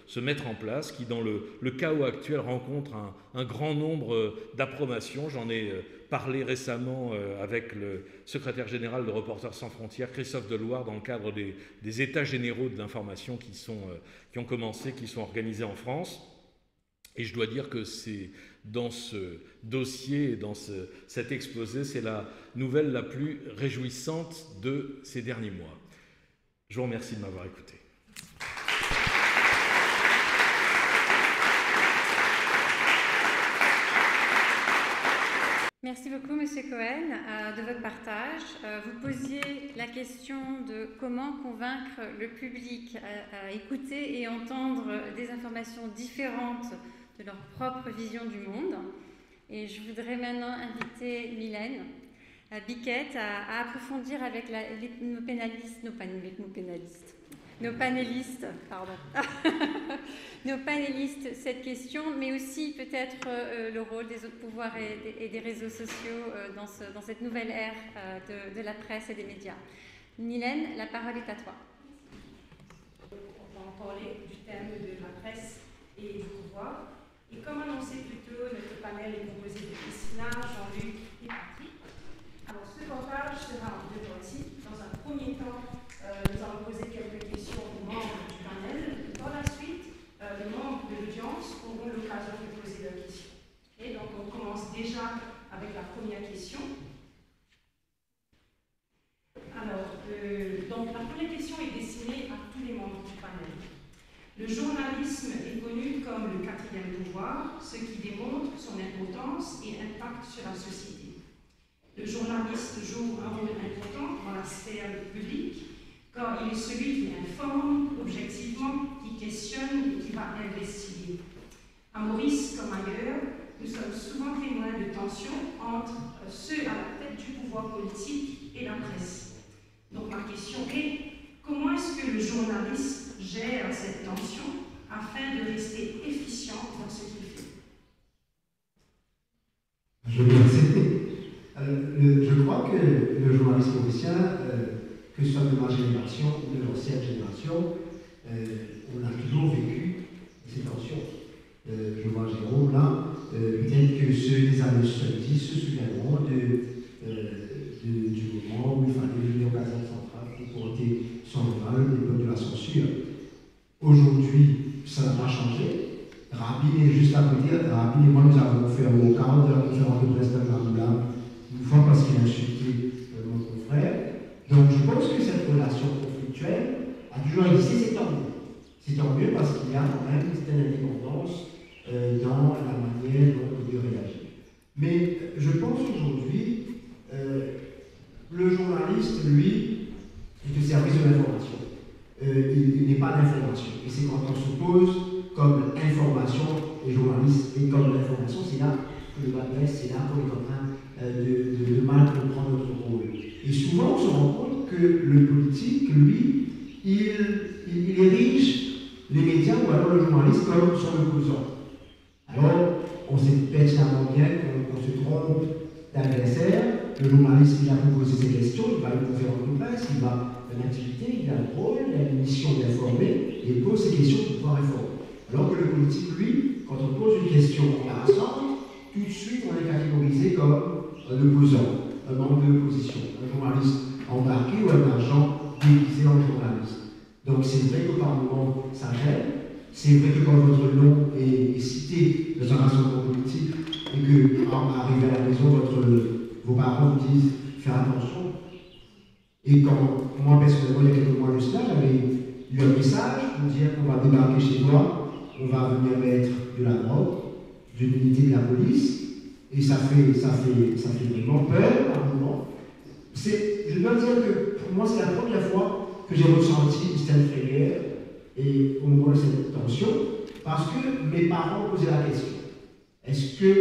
se mettre en place, qui dans le chaos actuel rencontre un grand nombre d'approbations. J'en ai parlé récemment avec le secrétaire général de Reporters sans frontières, Christophe Deloire, dans le cadre des états généraux de l'information qui ont commencé, qui sont organisés en France. Et je dois dire que c'est dans ce dossier et dans cet exposé, c'est la nouvelle la plus réjouissante de ces derniers mois. Je vous remercie de m'avoir écouté. Merci beaucoup, Monsieur Cohen, de votre partage. Vous posiez la question de comment convaincre le public à écouter et entendre des informations différentes de leur propre vision du monde. Et je voudrais maintenant inviter Mylène Biquette à approfondir avec nos panélistes, nos panélistes cette question, mais aussi peut-être le rôle des autres pouvoirs et des réseaux sociaux dans cette nouvelle ère de la presse et des médias. Mylène, la parole est à toi. On va en parler du thème de la presse et du pouvoir. Et comme annoncé plus tôt, notre panel est composé de Christina, Jean-Luc et Patrick. Alors, ce partage sera en deux parties. Dans un premier temps, nous allons poser quelques questions aux membres du panel. Par la suite, les membres de l'audience auront l'occasion de poser leurs questions. Et donc, on commence déjà avec la première question. Alors, donc, la première question est destinée à tous les membres du panel. Le journalisme est connu comme le quatrième pouvoir, ce qui démontre son importance et impact sur la société. Le journaliste joue un rôle important dans la sphère publique, car il est celui qui informe objectivement, qui questionne et qui va investiguer. À Maurice comme ailleurs, nous sommes souvent témoins de tensions entre ceux à la tête du pouvoir politique et la presse. Donc ma question est, comment est-ce que le journaliste gère cette tension afin de rester efficient dans ce qu'il fait? Je crois que le journaliste mauricien, que ce soit de ma génération ou de l'ancienne génération, on a toujours vécu ces tensions. Je vois Jérôme là, peut-être que ceux des années 70 se souviendront du moment où il fallait venir au Gazette central pour porter son journal, l'époque de la censure. Aujourd'hui, ça n'a pas changé. Rabin est juste à côté. Rabin et moi, nous avons fait un vocal de la conférence de presse de Maroula, une fois parce qu'il a insulté mon confrère. Donc, je pense que cette relation conflictuelle a toujours existé, c'est tant mieux. C'est tant mieux parce qu'il y a quand même une certaine indépendance dans la manière dont on peut réagir. Mais je pense aujourd'hui, le journaliste, lui, est au service de l'information. Il n'est pas d'information. Et c'est quand on se pose comme information et journaliste et comme l'information, c'est là que le bas blesse, c'est là qu'on est en train de mal comprendre notre rôle. Et souvent, on se rend compte que le politique, lui, il érige les médias ou alors le journaliste comme son opposant. Alors, on sait pertinemment bien qu'on se trompe d'adversaire. Le journaliste, il a posé ses questions, il va à une conférence de presse, il va à une activité, il a un rôle, il a une mission d'informer, et il pose ses questions pour pouvoir informer. Alors que le politique, lui, quand on pose une question embarrassante, tout de suite on est catégorisé comme un opposant, un membre de l'opposition, un journaliste embarqué ou un agent déguisé en journaliste. Donc c'est vrai qu'au Parlement, ça gêne. C'est vrai que quand votre nom est cité dans un rassemblement politique et que, arrivé à la maison, vos parents vous disent « faire attention ». Et quand, moi personnellement, il y a quelques mois de cela, j'avais eu un message pour dire qu'on va débarquer chez toi, on va venir mettre de la drogue, d'une unité de la police, et ça fait vraiment peur par moment. Je dois dire que pour moi, c'est la première fois que j'ai ressenti une certaine frayeur et au moment de cette tension, parce que mes parents posaient la question. Est-ce que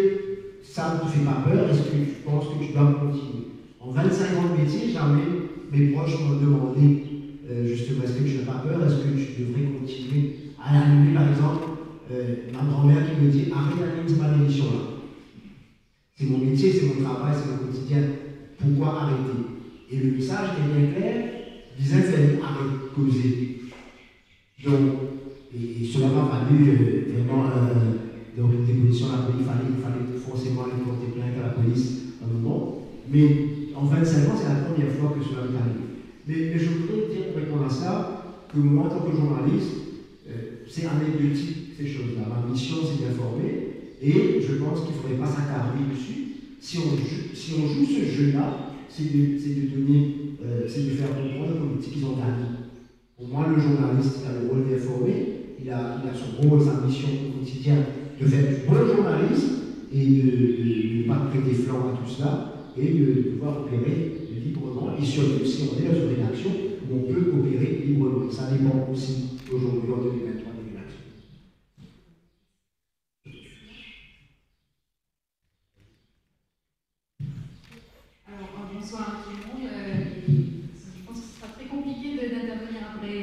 ça ne te fait pas peur? Est-ce que tu penses que tu dois continuer? En 25 ans de métier, jamais mes proches m'ont demandé justement, est-ce que tu n'as pas peur? Est-ce que tu devrais continuer à animer, par exemple, ma grand-mère qui me dit, arrête d'animer cette émission-là. C'est mon métier, c'est mon travail, c'est mon quotidien. Pourquoi arrêter? Et le message est bien clair, disait c'est arrêter de causer. Donc, et cela m'a valu vraiment une déposition à la police. Il fallait forcément aller porter plainte à la police à un moment. Mais en 25 ans, c'est la première fois que cela m'est arrivé. Mais je voudrais dire, pour répondre à ça, que moi, en tant que journaliste, c'est anecdotique ces choses-là. Ma mission, c'est d'informer. Et je pense qu'il ne faudrait pas s'accarer dessus. Si on joue ce jeu-là, c'est de faire comprendre aux politiques qu'ils ont gagné. Pour moi, le journaliste a le rôle d'informer, il a son rôle, sa mission au quotidien de faire du bon journalisme et de ne pas prêter flanc à tout cela et de pouvoir opérer librement. Et surtout, si on est dans une rédaction où on peut opérer librement. Ça dépend aussi aujourd'hui en 2023 des rédactions. Alors, bonsoir à tout le monde. Je pense que ce sera très compliqué d'intervenir après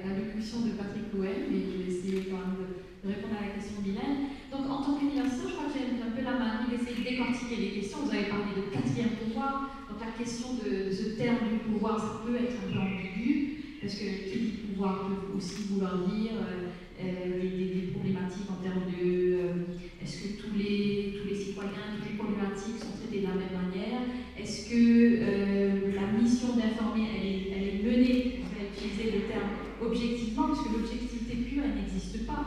l'allocution de Patrick Cohen, mais je vais essayer quand même de répondre à la question de Mylène. Donc, en tant qu'universitaire, je crois que j'ai un peu la main d'essayer de décortiquer les questions. Vous avez parlé de quatrième pouvoir. Donc, la question de ce terme du pouvoir, ça peut être un peu ambigu, parce que qui dit pouvoir peut aussi vouloir dire des problématiques en termes de est-ce que tous les citoyens, toutes les problématiques sont traitées de la même manière? Est-ce que la mission d'informer, elle est menée, on va utiliser le terme objectivement, parce que l'objectivité pure, elle n'existe pas.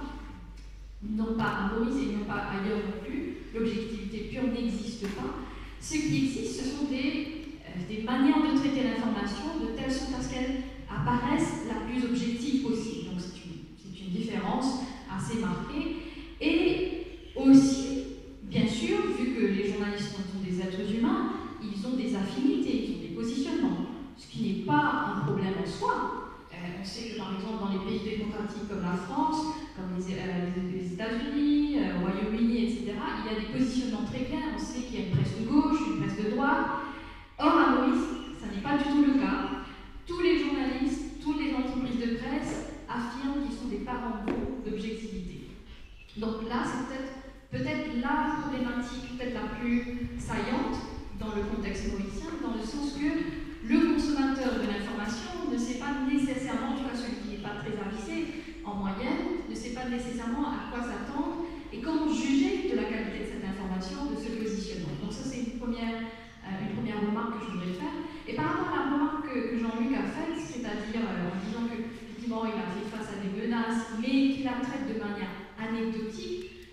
Non pas à Maurice et non pas ailleurs non plus. L'objectivité pure n'existe pas. Ce qui existe, ce sont des manières de traiter l'information de telle sorte à ce qu'elle apparaisse la plus objective possible. Donc c'est une différence assez marquée. Et aussi, bien sûr, vu que les journalistes sont des êtres humains, ils ont des affinités, ils ont des positionnements, ce qui n'est pas un problème en soi. On sait que par exemple dans les pays démocratiques comme la France, comme les États-Unis, le Royaume-Uni, etc., il y a des positionnements très clairs. On sait qu'il y a une presse de gauche, une presse de droite. Or à Maurice, ça n'est pas du tout le cas. Tous les journalistes, toutes les entreprises de presse affirment qu'ils sont des parents d'objectivité. Donc là, c'est peut-être la problématique peut-être la plus saillante dans le contexte mauricien, dans le sens que le consommateur de l'information ne sait pas nécessairement, en tout cas celui qui n'est pas très avisé en moyenne, ne sait pas nécessairement à quoi s'attendre et comment juger de la qualité de cette information, de ce positionnement. Donc ça c'est une première remarque que je voudrais faire. Et par rapport à la remarque que Jean-Luc a faite, c'est-à-dire en disant qu'effectivement il a fait face à des menaces, mais qu'il la traite de manière anecdotique,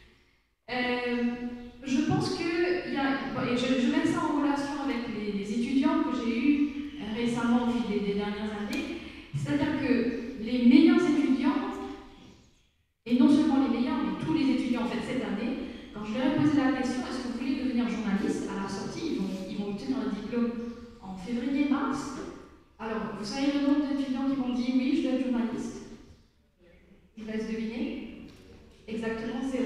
je pense que, et je mets ça en relation avec les étudiants que j'ai eus récemment au fil des dernières années, c'est-à-dire que les meilleurs étudiants, et non seulement les meilleurs, mais tous les étudiants en fait cette année, quand je leur ai posé la question, est-ce que vous voulez devenir journaliste, à la sortie, ils vont obtenir un diplôme en février-mars. Alors, vous savez le nombre d'étudiants qui m'ont dit oui, je veux être journaliste? Je vous laisse deviner. Exactement 0.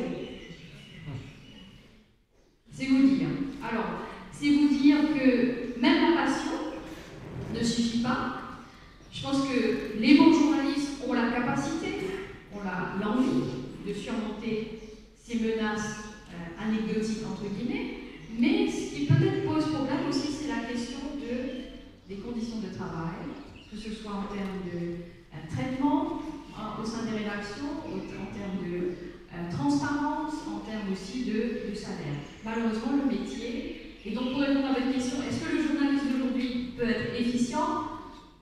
C'est vous dire. Alors, c'est vous dire que même la passion ne suffit pas. Je pense que les bons journalistes ont la capacité, ont l'envie de surmonter ces menaces anecdotiques entre guillemets, mais ce qui peut-être pose problème aussi, c'est la question des conditions de travail, que ce soit en termes de traitement au sein des rédactions, en termes de transparence, en termes aussi de salaire. Malheureusement, le métier, et donc pour répondre à votre question, est-ce que le journalisme d'aujourd'hui peut être efficient?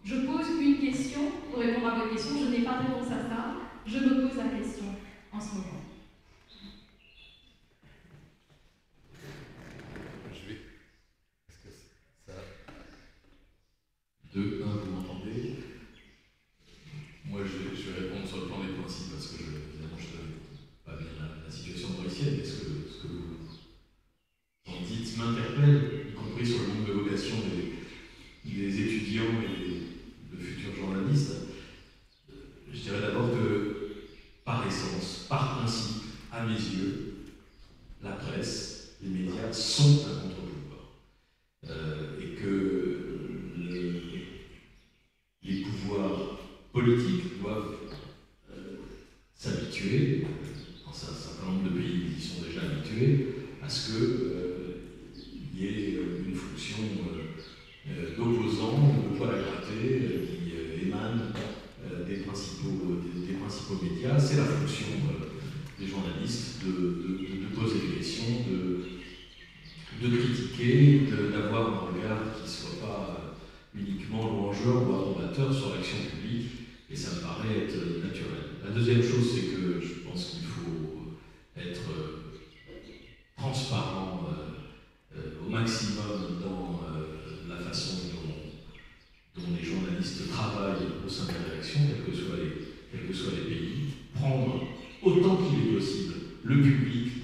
Je pose une question pour répondre à votre question, je n'ai pas de réponse à ça, je me pose la question en ce moment. Est-ce que ça... 2, 1, vous m'entendez? Moi, je vais répondre sur le plan des principes, parce que évidemment, je ne connais pas bien la situation mauricienne, mais ce que vous en dites m'interpelle, y compris sur le nombre de vocations des étudiants et de futurs journalistes. Je dirais d'abord que, par essence, par principe, à mes yeux, la presse, les médias sont un contre-pouvoir. Et que les pouvoirs politiques doivent s'habituer, dans un certain nombre de pays qui y sont déjà habitués, à ce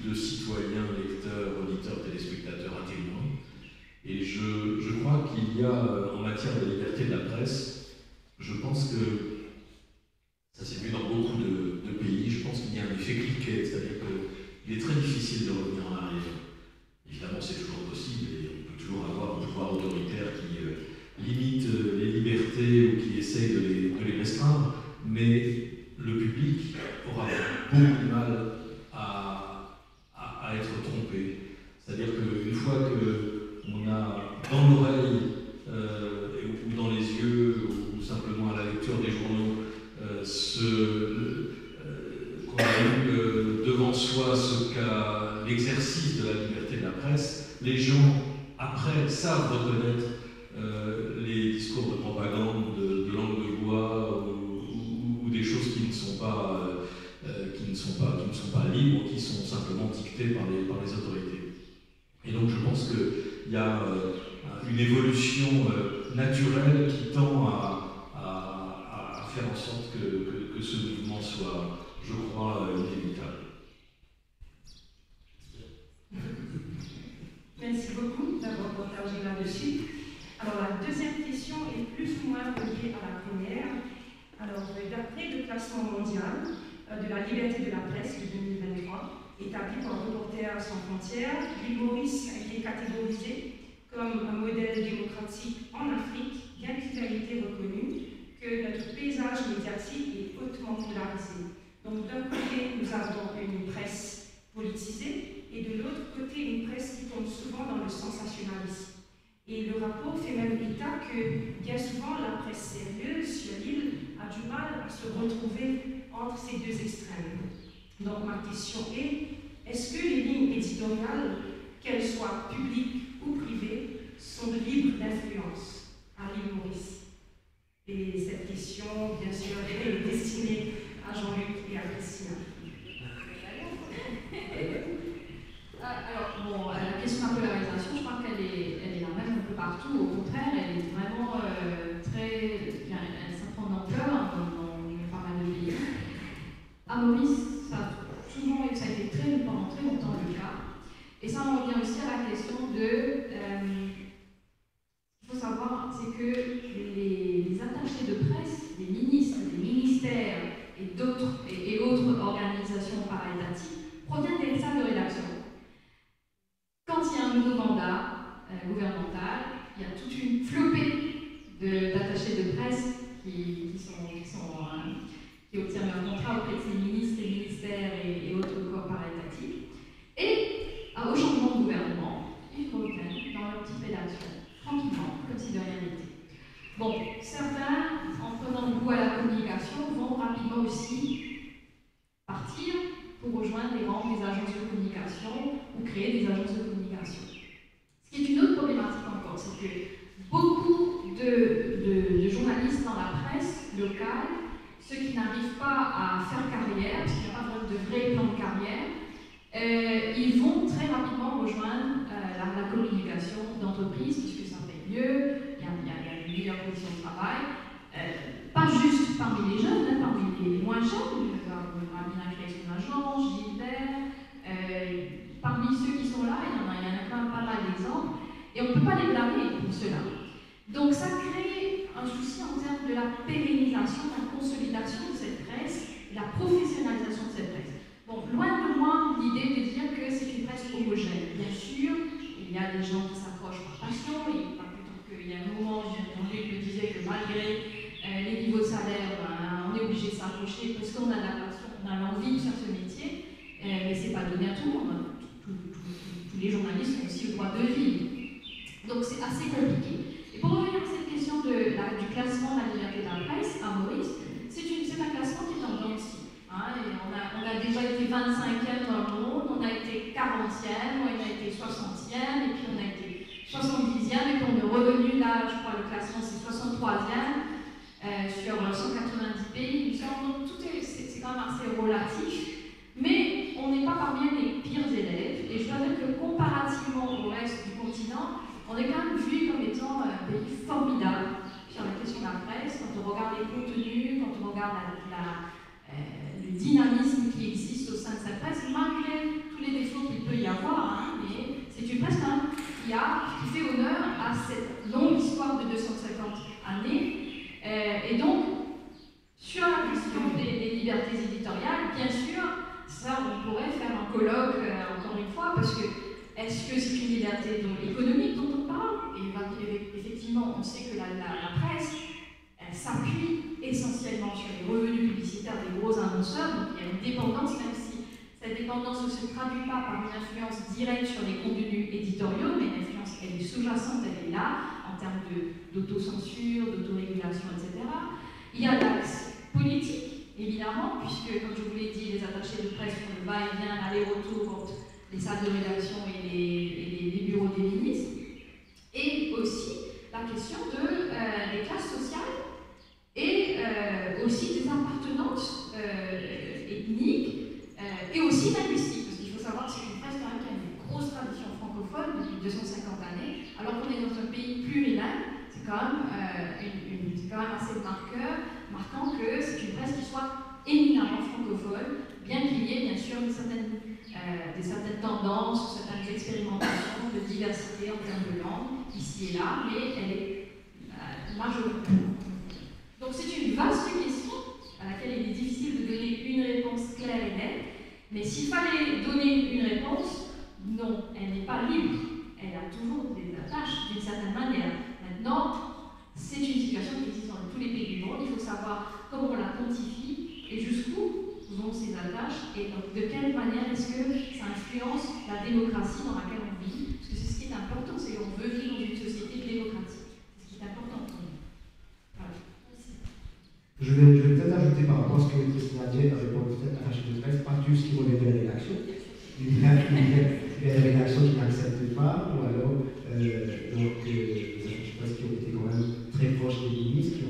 public de citoyens, lecteurs, auditeurs, téléspectateurs à témoins. Et je crois qu'il y a, en matière de liberté de la presse, je pense que, ça s'est vu dans beaucoup de pays, je pense qu'il y a un effet cliquet, c'est-à-dire qu'il est très difficile de revenir en arrière. Évidemment, c'est toujours possible, et on peut toujours avoir un pouvoir autoritaire qui limite les libertés ou qui essaye de les restreindre, mais le public aura beaucoup de mal à être trompé. C'est-à-dire qu'une fois qu'on a dans l'oreille ou dans les yeux ou simplement à la lecture des journaux qu'on a eu devant soi ce qu'a l'exercice de la liberté de la presse, les gens après savent reconnaître les discours de propagande, de langue de bois ou des choses qui ne sont pas libres, qui sont simplement dictées par les autorités. Et donc je pense qu'il y a une évolution naturelle qui tend à faire en sorte que ce mouvement soit, je crois, inévitable. Merci beaucoup d'avoir partagé là-dessus. Alors la deuxième question est plus ou moins reliée à la première. Alors d'après le classement mondial de la liberté de la presse de 2023, établi par Reporters sans frontières, l'île Maurice a été catégorisée comme un modèle démocratique en Afrique, bien qu'il ait été reconnu que notre paysage médiatique est hautement polarisé. Donc d'un côté, nous avons une presse politisée et de l'autre côté, une presse qui tombe souvent dans le sensationnalisme. Et le rapport fait même état que bien souvent, la presse sérieuse sur l'île a du mal à se retrouver entre ces deux extrêmes. Donc ma question est-ce que les lignes éditoriales, qu'elles soient publiques ou privées, sont libres d'influence à l'île Maurice? Et cette question, bien sûr, est destinée à Jean-Luc et à Christina. Alors, bon, la question de la polarisation, je crois qu'elle est la même un peu partout. Au contraire, elle est vraiment elle s'apprend d'ampleur dans pas mal de pays. À Maurice, ça a été pendant très longtemps le cas. Et ça, on revient aussi à la question de... il faut savoir, c'est que les attachés de presse, les ministres, les ministères et autres organisations para-étatiques proviennent des salles de rédaction. Quand il y a un nouveau mandat gouvernemental, il y a toute une flopée d'attachés de presse qui obtiennent un contrat auprès de ces ministres, ministères et autres corps para-étatiques. Et au changement de gouvernement, ils reviennent dans leur petite rédaction, tranquillement, comme si de rien n'était. Bon, certains, en prenant goût à la communication, vont rapidement aussi partir pour rejoindre les rangs des agences de communication ou créer des agences de communication. Ce qui est une autre problématique encore, c'est que beaucoup de journalistes dans la presse locale, ceux qui n'arrivent pas à faire carrière, parce qu'il n'y a pas de vrai plan de carrière, ils vont très rapidement rejoindre la communication d'entreprise, puisque ça paye mieux, il y a une meilleure condition de travail, pas juste parmi les jeunes, parmi les moins jeunes, parmi la création d'agence, Gilbert, parmi ceux qui sont là, il y en a quand même pas mal d'exemples, et on ne peut pas les blâmer pour cela. Donc ça crée un souci en termes de la pérennisation, de la consolidation de cette presse, de la professionnalisation de cette presse. Bon, loin de moi l'idée de dire que c'est une presse homogène. Bien sûr, il y a des gens qui s'accrochent par passion, et pas plutôt qu'il y a un moment, Jean-Luc me disait que malgré les niveaux de salaire, on est obligé de s'accrocher parce qu'on a la passion, on a l'envie de faire ce métier, mais c'est pas donné à tout le monde. Tous les journalistes ont aussi le droit de vivre. Donc c'est assez compliqué. Et pour revenir à cette question du classement de la liberté de la presse à Maurice, c'est un classement qui est en dents de scie. Et on a déjà été 25e dans le monde, on a été 40e, on a été 60e, et puis on a été 70e, et puis on est revenu là, je crois le classement c'est 63e sur 190 pays, il me semble. Donc c'est quand même assez relatif, mais on n'est pas parmi les pires élèves, et je dois dire que comparativement au reste du continent, on est quand même vu comme étant un pays formidable sur la question de la presse, quand on regarde les contenus, quand on regarde le dynamisme qui existe au sein de cette presse, malgré tous les défauts Est-ce que c'est une liberté économique dont on parle? Et effectivement, on sait que la presse s'appuie essentiellement sur les revenus publicitaires des gros annonceurs, donc il y a une dépendance, même si cette dépendance ne se traduit pas par une influence directe sur les contenus éditoriaux, mais l'influence, elle est sous-jacente, elle est là, en termes d'autocensure, d'autorégulation, etc. Il y a l'axe politique, évidemment, puisque, comme je vous l'ai dit, les attachés de presse font le va-et-vient, l'aller-retour entre les salles de rédaction et les bureaux des ministres, et aussi la question des classes sociales et aussi des appartenances ethniques et aussi linguistiques, parce qu'il faut savoir que c'est une presse quand même qui a une grosse tradition francophone depuis 250 années, alors qu'on est dans un pays plurilingue. C'est quand même assez marquant que c'est une presse qui soit éminemment francophone, bien qu'il y ait bien sûr des certaines tendances, certaines expérimentations de diversité en termes de langue, ici et là, mais elle est majoritairement. Donc c'est une vaste question à laquelle il est difficile de donner une réponse claire et nette, mais s'il fallait donner une réponse, non, elle n'est pas libre, elle a toujours des attaches d'une certaine manière. Maintenant, c'est une situation qui existe dans tous les pays du monde, il faut savoir comment on la quantifie et jusqu'où vont ces attaches et donc de quelle manière est-ce que ça influence la démocratie dans laquelle on vit, parce que c'est ce qui est important, c'est qu'on veut vivre dans une société démocratique, c'est ce qui est important pour nous. Voilà. Je vais peut-être ajouter par rapport à ce que Christine a dit, répondre peut-être à la de presse, pas tout ce qui relève de la rédaction. Il y a des rédactions qui n'acceptent pas, ou alors les attachés de presse qui ont été quand même très proches des ministres.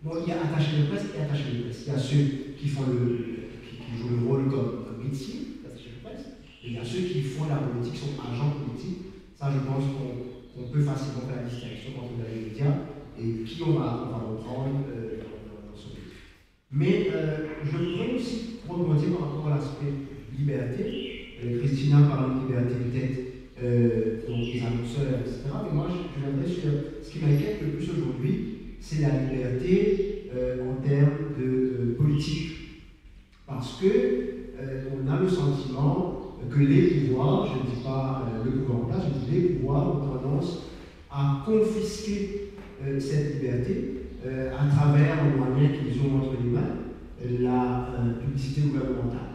Bon, il y a attachés de presse et attachés de presse. Il y a ceux qui font qui jouent le rôle comme métier, attachés de presse, et il y a ceux qui font la politique, sont agents politiques. Ça, je pense qu'on peut facilement faire la distinction entre les médias et qui on va reprendre dans ce pays. Mais je voudrais aussi rebondir par rapport à l'aspect liberté. Christina parle de liberté peut-être, donc les annonceurs, etc. Mais moi, je viendrai sur ce qui m'inquiète le plus aujourd'hui, c'est la liberté en termes de politique. Parce que on a le sentiment que les pouvoirs, je ne dis pas le pouvoir en place, je dis les pouvoirs ont tendance à confisquer cette liberté à travers un moyen qu'ils ont entre les mains, la publicité gouvernementale.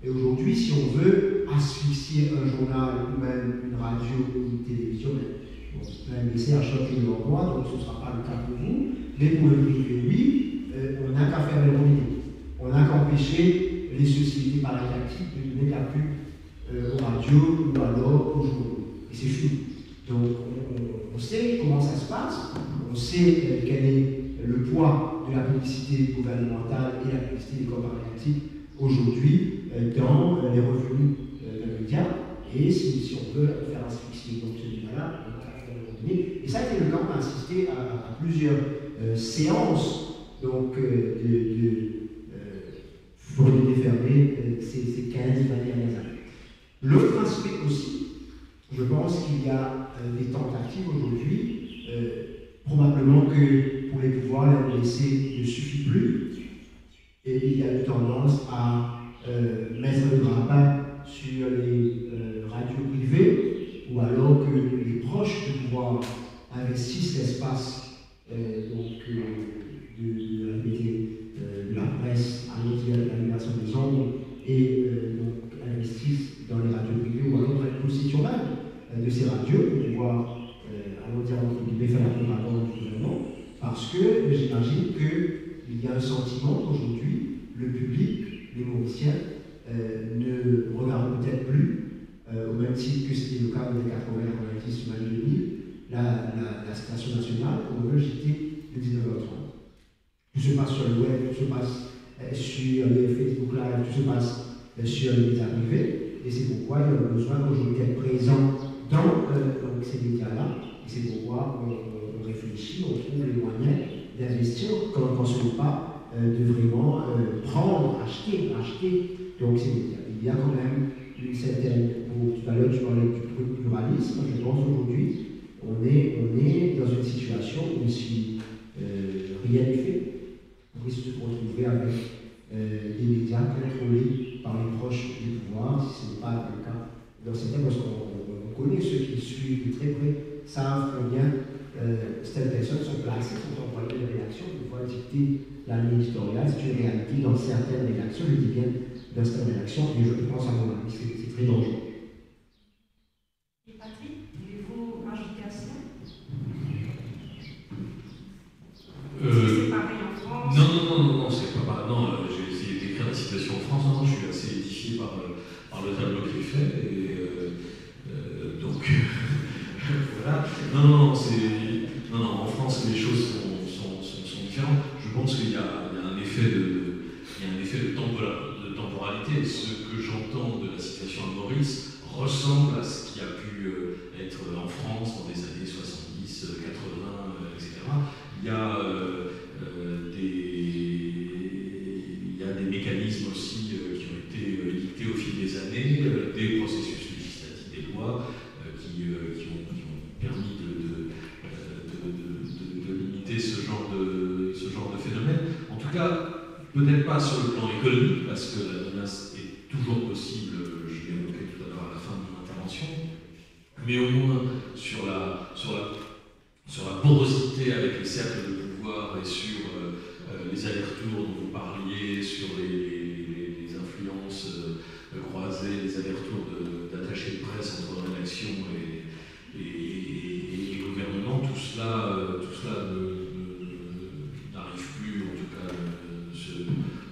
Et aujourd'hui, si on veut asphyxier un journal ou même une radio ou une télévision, même laisser à choquer leur droit, donc ce ne sera pas le cas pour vous, mais pour le privé, oui, on n'a qu'à faire les robinet. On n'a qu'à empêcher les sociétés paralatiques de donner la pub aux radios ou alors aux journaux. Et c'est fini. Donc on sait comment ça se passe, on sait quel est le poids de la publicité gouvernementale et la publicité des corps paralatiques aujourd'hui dans les revenus des médias, et si on veut faire asphyxier donc celui-là, on va faire le donner. Et ça a été le cas, on a assisté à plusieurs séances donc, pour les défermer ces 15 dernières années. L'autre aspect aussi, je pense qu'il y a des tentatives aujourd'hui, probablement que pour les pouvoirs, les laisser ne suffit plus, et il y a une tendance à mettre le grappin sur les radios privées, ou alors que les proches du pouvoir investissent l'espace de la presse à l'animation des ondes et donc investissent dans les radios privées ou alors dans la constitution même de ces radios pour pouvoir faire la propagande du gouvernement, parce que j'imagine qu'il y a un sentiment qu'aujourd'hui le public, les Mauriciens, ne regardent peut-être plus, au même titre que c'était le cas dans les 80, 90, même 2000, la station nationale, on veut jeter le 19h30. Tout se passe sur le web, tout se passe sur les Facebook Live, tout se passe sur les médias privés, et c'est pourquoi il y a besoin aujourd'hui d'être présent dans ces médias-là, et c'est pourquoi on réfléchit, on trouve les moyens d'investir quand on ne se pas de vraiment prendre, acheter donc ces médias. Il y a quand même une certaine, tout à l'heure tu parlais du pluralisme, je pense aujourd'hui on est dans une situation où si rien n'est fait, on risque de se retrouver avec des médias contrôlés par les proches du pouvoir, si ce n'est pas le cas dans certains, parce qu'on connaît, ceux qui suivent de très près savent combien certaines personnes sont placées, sont envoyées de rédaction pour pouvoir dicter la ligne éditoriale. C'est une réalité dans certaines rédactions, je dis bien dans certaines rédactions, et je pense à mon avis, c'est très dangereux. Et Patrick, voulez-vous rajouter à cela? C'est pareil en France? Non, c'est pas pareil. Non, j'ai essayé d'écrire la situation en France. Non, je suis assez édifié par le tableau qui est fait. Et donc, voilà. Non, en France, les choses sont différentes. Je pense qu'il y a un effet de temporalité. Ce que j'entends de la situation à Maurice ressemble à ce qui a pu être en France dans les années 70, 80, etc. Il y a des mécanismes aussi qui ont été dictés au fil des années, des processus législatifs, des lois qui ont permis de limiter ce genre de phénomène. En tout cas, peut-être pas sur le plan économique, parce que la menace est toujours possible, je l'ai évoqué tout à l'heure à la fin de mon intervention, mais au moins sur la porosité avec les cercles de pouvoir et sur les allers-retours dont vous parliez, sur les influences croisées, les allers-retours d'attachés de presse entre rédaction et gouvernement, tout cela n'arrive plus, en tout cas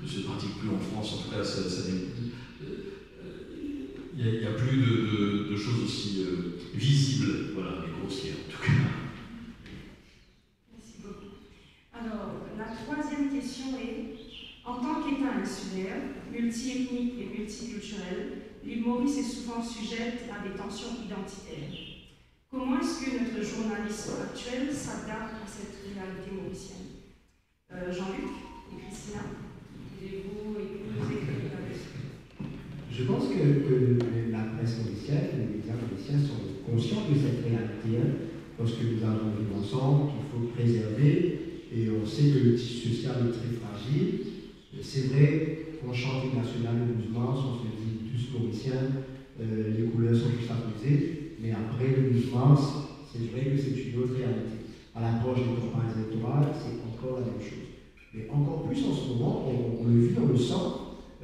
ne se pratique plus en France, en tout cas il n'y a plus de choses aussi visibles, voilà, et grossières en tout cas. Merci beaucoup. Alors, la troisième question est, en tant qu'État insulaire, multi-ethnique et multiculturel, l'île Maurice est souvent sujette à des tensions identitaires. Comment est-ce que notre journalisme actuel s'adapte à cette réalité mauricienne? Jean-Luc et Christina, voulez-vous nous écrire là-dessus? Je pense que la presse mauricienne, les médias mauriciens sont conscients de cette réalité, parce que nous avons vu ensemble qu'il faut préserver, et on sait que le tissu social est très fragile. C'est vrai qu'on chante une nationale de musulmans, on se dit tous mauriciens, les couleurs sont tous apposées, mais après le musulman, c'est vrai que c'est une autre réalité. À l'approche des campagnes électorales, c'est encore la même chose. Mais encore plus en ce moment, on le vit, on le sent,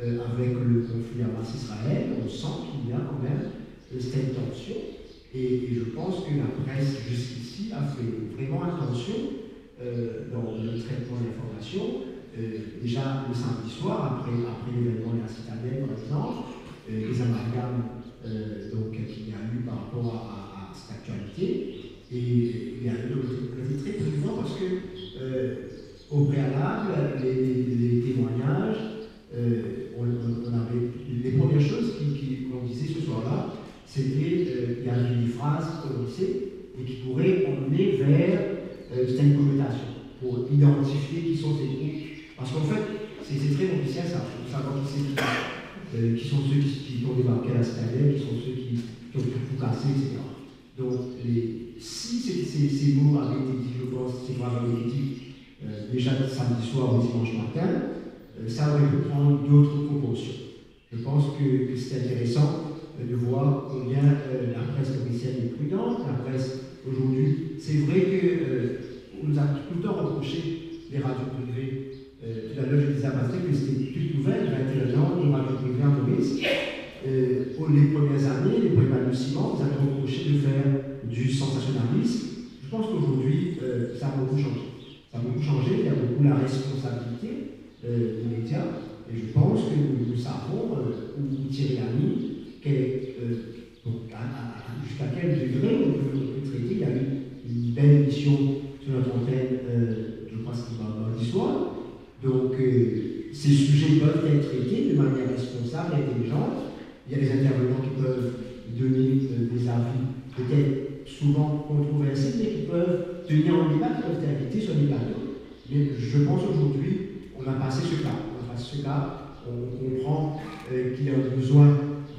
avec le conflit Hamas-Israël, on sent qu'il y a quand même cette tension. Et je pense que la presse jusqu'ici a fait vraiment attention dans le traitement de l'information. Déjà le samedi soir, après l'événement de la Citadelle par exemple, les amalgames qu'il y a eu par rapport à cette actualité. Et il y a eu le très préoccupant parce que au préalable, les témoignages, on avait les premières choses qu'on disait ce soir-là, c'était il y avait des phrases prononcées et qui pourraient emmener vers certaines connotations pour identifier qui sont ces groupes. Parce qu'en fait, c'est très mauricien ça, pour savoir qui sont ceux qui ont débarqué à la Citadelle, qui sont ceux qui ont tout cassé, etc. Donc, si ces mots avaient été dits, je pense, ces phrases avaient été dites déjà samedi soir ou dimanche matin, ça aurait pu prendre d'autres proportions. Je pense que c'est intéressant de voir combien la presse mauricienne est prudente. La presse, aujourd'hui, c'est vrai qu'on nous a tout le temps reproché les radios privées. Tout à l'heure, je disais à Patrick que c'était toute nouvelle, 21 ans, les radios privées à Maurice. Les premières années, les premiers balbutiements, vous avez reproché de faire du sensationnalisme. Je pense qu'aujourd'hui, ça a beaucoup changé. Ça a beaucoup changé, il y a beaucoup la responsabilité des médias, et je pense que nous savons où tirer la ligne, jusqu'à quel degré on peut traiter. Il y a eu une belle émission sur notre antenne, je crois que c'était mardi soir. Donc, ces sujets peuvent être traités de manière responsable et intelligente. Il y a des intervenants qui peuvent donner des avis, peut-être souvent controversés, mais qui peuvent tenir en débat, qui peuvent être invités sur les plateaux. Mais je pense aujourd'hui, on a passé ce cap. On comprend qu'il y a besoin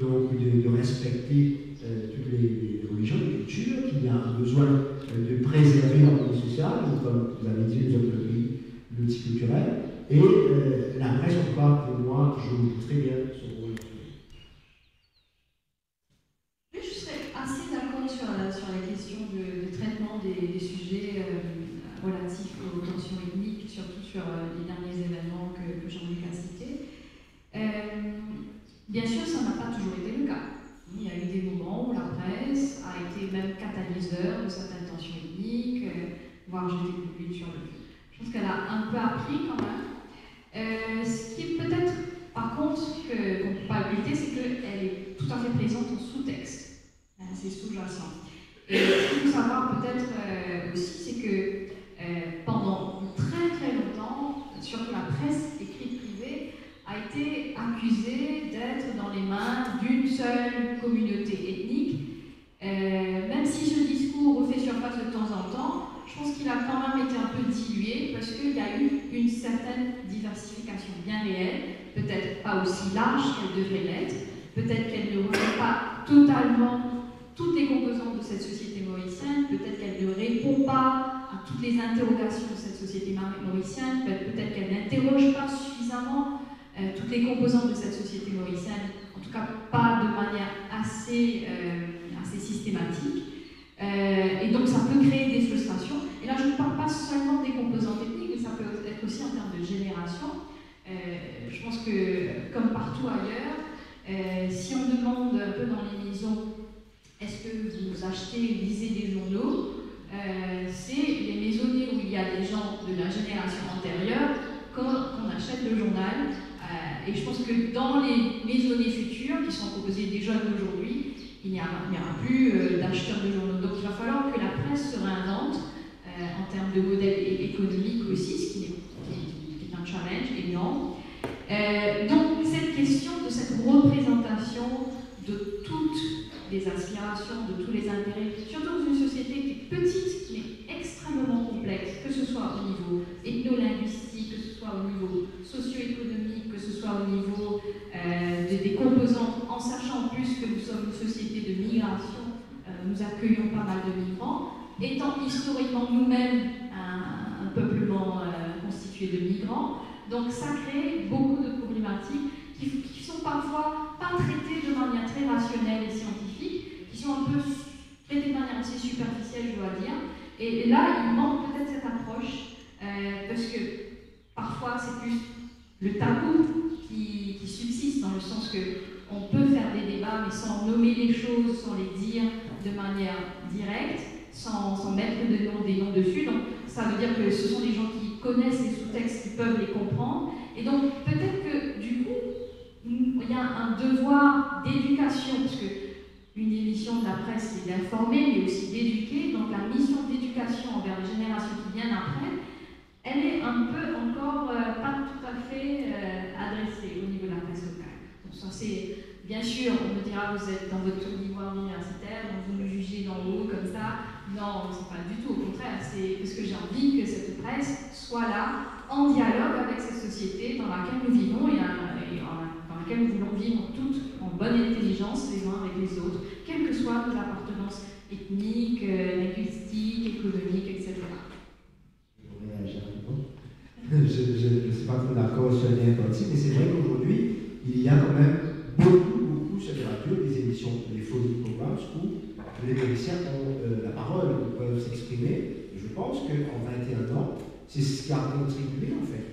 donc, de respecter toutes les religions, les cultures, qu'il y a besoin de préserver l'ordre social, comme vous avez dit, nous sommes un pays multiculturel. Et la presse, en tout cas, pour moi, joue très bien son rôle. Je serais assez d'accord sur la question de traitement des sujets relatifs aux tensions ethniques, surtout sur les derniers événements que Jean-Luc a cités. Bien sûr, ça n'a pas toujours été le cas. Il y a eu des moments où la presse a été même catalyseur de certaines tensions ethniques, voire jeté de l'huile sur le feu. Je pense qu'elle a un peu appris quand même. Ce qui peut-être, par contre, qu'on ne peut pas occulter, c'est qu'elle est tout à fait présente en sous-texte. C'est sous-jacent. Et ce qu'il faut savoir peut-être aussi, c'est que pendant très très longtemps, surtout la presse écrite privée, a été accusée d'être dans les mains d'une seule communauté ethnique. Même si ce discours refait surface de temps en temps, je pense qu'il a quand même été un peu dilué parce qu'il y a eu une certaine diversification bien réelle, peut-être pas aussi large qu'elle devrait l'être, peut-être qu'elle ne reflète pas totalement toutes les composantes de cette société mauricienne, peut-être qu'elle ne répond pas à toutes les interrogations de cette société mauricienne, peut-être qu'elle n'interroge pas suffisamment toutes les composantes de cette société mauricienne, en tout cas pas de manière assez systématique. Et donc ça peut créer des frustrations. Et là je ne parle pas seulement des composantes ethniques, mais ça peut être aussi en termes de génération. Je pense que comme partout ailleurs, si on demande un peu dans les maisons, est-ce que vous achetez, lisez des journaux, c'est les maisonnées où il y a des gens de la génération antérieure qu'on achète le journal. Et je pense que dans les maisonnées futures, qui sont composées des jeunes d'aujourd'hui, il n'y aura plus d'acheteurs de journaux. Donc il va falloir que la presse se réinvente en termes de modèle économique aussi, ce qui est un challenge énorme. Donc cette question de cette représentation de toutes les aspirations, de tous les intérêts, surtout dans une société qui est petite mais extrêmement complexe, que ce soit au niveau ethno-linguistique, que ce soit au niveau socio-économique, que ce soit au niveau des composantes, en sachant en plus que nous sommes une société de migration, nous accueillons pas mal de migrants, étant historiquement nous-mêmes un peuplement constitué de migrants, donc ça crée beaucoup de problématiques qui sont parfois pas traitées de manière très rationnelle et scientifique, qui sont un peu traitées de manière assez superficielle, je dois dire. Et là, il manque peut-être cette approche, parce que parfois c'est plus le tabou qui subsiste, dans le sens qu'on peut faire des débats, mais sans nommer les choses, sans les dire de manière directe, sans mettre des noms dessus. Donc ça veut dire que ce sont des gens qui connaissent les sous-textes, qui peuvent les comprendre. Et donc peut-être que du coup, il y a un devoir d'éducation, parce que une émission de la presse c'est d'informer, mais aussi d'éduquer. Donc la mission d'éducation envers les générations qui viennent après, elle est un peu encore pas tout à fait adressée au niveau de la presse locale. Donc ça c'est, bien sûr, on me dira vous êtes dans votre niveau universitaire, donc vous nous jugez d'en haut comme ça. Non, c'est pas du tout, au contraire, c'est parce que j'ai envie que cette presse soit là, en dialogue avec cette société dans laquelle nous vivons et dans laquelle nous voulons vivre toutes en bonne intelligence les uns avec les autres, quelles que soient nos appartenances ethniques, linguistiques, économiques, etc. Je ne suis pas trop d'accord sur les parties, mais c'est vrai qu'aujourd'hui, il y a quand même beaucoup sur les radios, des émissions téléphoniques, programmes où les Mauriciens ont la parole, ils peuvent s'exprimer. Je pense qu'en 21 ans, c'est ce qui a contribué en fait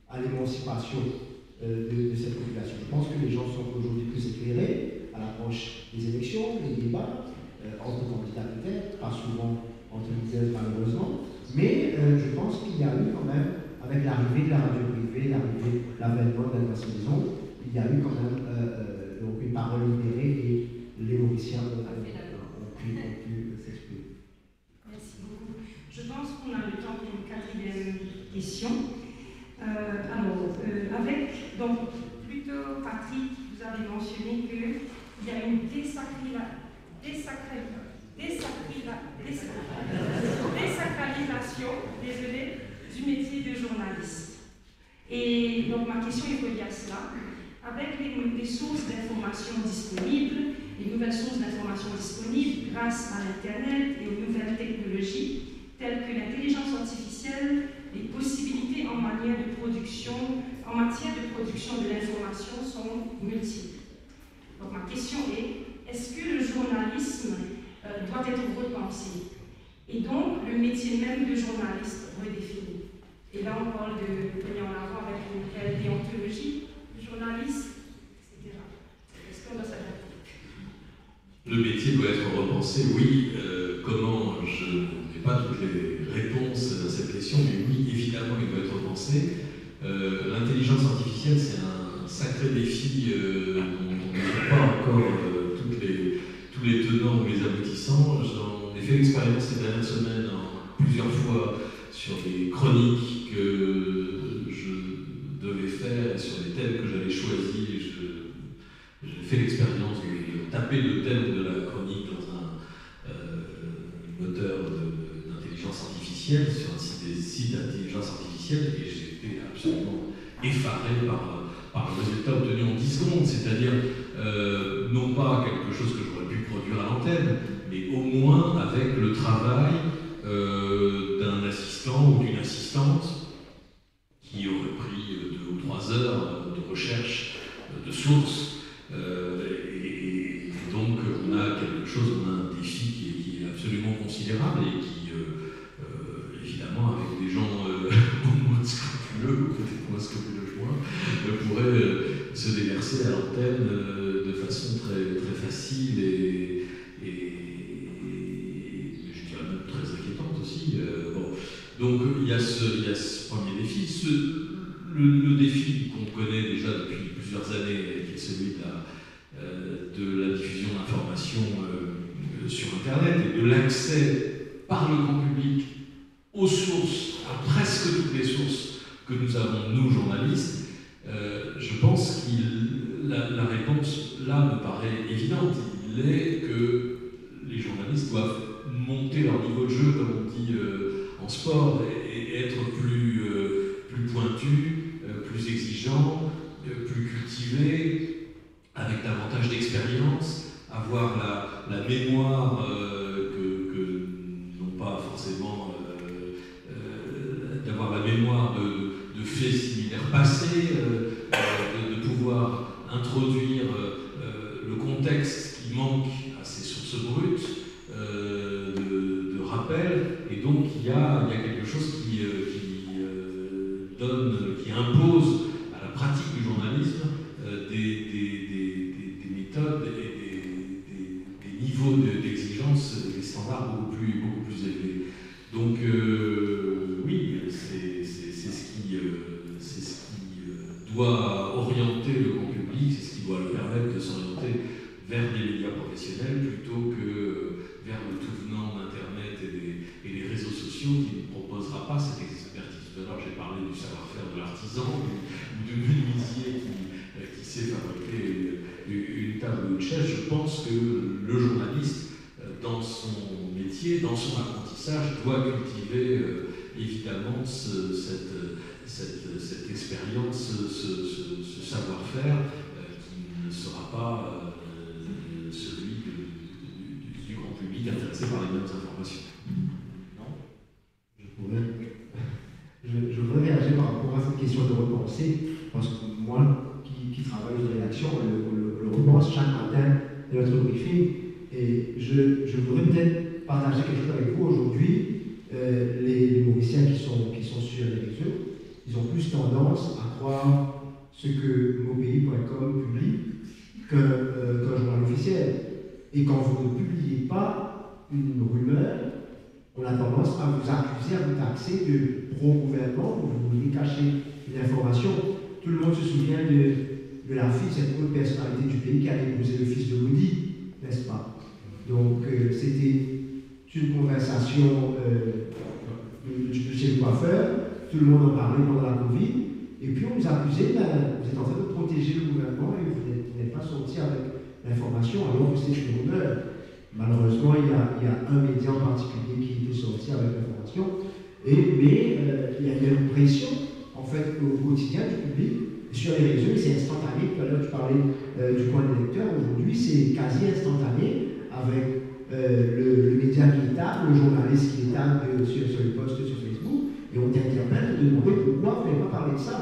à l'émancipation de cette population. Je pense que les gens sont aujourd'hui plus éclairés à l'approche des élections, des débats, entre candidats peut-être, pas souvent entre les malheureusement, mais je pense qu'il y a eu quand même, avec l'arrivée de la radio privée, l'avènement de la maison, il y a eu quand même donc une parole libérée et les Mauriciens ont pu s'exprimer. Merci beaucoup. Je pense qu'on a le temps pour une quatrième question. Donc, plutôt Patrick, vous avez mentionné qu'il y a une désacralisation du métier de journaliste. Et donc ma question est reliée à cela. Avec les sources d'information disponibles, les nouvelles sources d'information disponibles grâce à l'Internet et aux nouvelles technologies, telles que l'intelligence artificielle, les possibilités en matière de production de l'information sont multiples. Donc ma question est, est-ce que le journalisme être repensé. Et donc, le métier même de journaliste redéfini. Et là, on parle de venir en avant avec une réelle déontologie du journaliste, etc. Est-ce qu'on doit s'adapter? Le métier doit être repensé, oui. Comment? Je n'ai pas toutes les réponses à cette question, mais oui, évidemment, il doit être repensé. L'intelligence artificielle, c'est un sacré défi dont on n'a pas encore tous les tenants ou les aboutissants. J'en ai fait l'expérience ces dernières semaines plusieurs fois sur des chroniques que je devais faire et sur les thèmes que j'avais choisis. J'ai fait l'expérience de taper le thème de la chronique dans un moteur d'intelligence artificielle, sur des sites d'intelligence artificielle, et j'étais absolument effaré par le résultat obtenu en 10 secondes, c'est-à-dire non pas quelque chose que j'aurais pu produire à l'antenne, mais au moins avec le travail d'un assistant ou d'une assistante qui aurait pris 2 ou 3 heures de recherche de sources. Et donc on a quelque chose, on a un défi qui est absolument considérable et qui, évidemment, avec des gens au moins scrupuleux, ou peut-être moins scrupuleux que moi, pourrait se déverser à l'antenne de façon très, très facile et je dirais même très inquiétante aussi. Bon. Donc il y a ce premier défi. Le défi qu'on connaît déjà depuis plusieurs années, qui est celui de la diffusion d'informations sur Internet et de l'accès par le grand public aux sources, à presque toutes les sources que nous avons, nous, journalistes. Je pense que la réponse, là, me paraît évidente. Il est que les journalistes doivent monter leur niveau de jeu, comme on dit en sport, et être plus pointus, plus exigeants, plus cultivés, avec davantage d'expérience, avoir la mémoire que non pas forcément d'avoir la mémoire de faits similaires passés, de pouvoir introduire le contexte qui manque à ces sources brutes, de rappel, et donc il y a quelque chose qui impose à la pratique du journalisme des méthodes et des niveaux d'exigence, des standards beaucoup plus élevés. Donc oui, c'est ce qui doit orienter le grand public, c'est ce qui doit le permettre de s'orienter vers des médias professionnels plutôt que vers le tout venant d'Internet et des réseaux sociaux qui ne proposera pas cette expertise. Tout à l'heure, j'ai parlé du savoir-faire de l'artisan ou du menuisier qui sait fabriquer une table ou une chaise. Je pense que le journaliste, dans son métier, dans son apprentissage, doit cultiver évidemment cette expérience, ce savoir-faire qui ne sera pas celui du grand public intéressé par les mêmes informations. Non ? Je voudrais réagir par rapport à cette question de repenser, parce que moi, qui travaille de rédaction, le repense chaque matin de notre briefing, et je voudrais peut-être partager quelque chose avec vous aujourd'hui. Les Mauriciens qui sont sur les réseaux, ils ont plus tendance à croire ce que maupays.com publie qu'un journal officiel. Et quand vous ne publiez pas une rumeur, on a tendance à vous accuser, à vous taxer de pro-gouvernement, vous voulez cacher une information. Tout le monde se souvient de la fille, cette haute personnalité du pays qui a épousé le fils de Modi, n'est-ce pas? Donc c'était une conversation de chez le coiffeur, tout le monde en parlait pendant la Covid, et puis on nous accusait, vous êtes en train de protéger le gouvernement et vous n'êtes pas sorti avec l'information alors que c'est une rumeur. Malheureusement, il y a un média en particulier qui était sorti avec l'information, mais il y a une pression en fait au quotidien du public. Sur les réseaux, c'est instantané. Tout à l'heure, tu parlais du coin des lecteurs. Aujourd'hui, c'est quasi instantané avec le média qui est table, le journaliste qui est table sur le post sur Facebook, et on t'interpelle de demander pourquoi vous n'avez pas parlé de ça.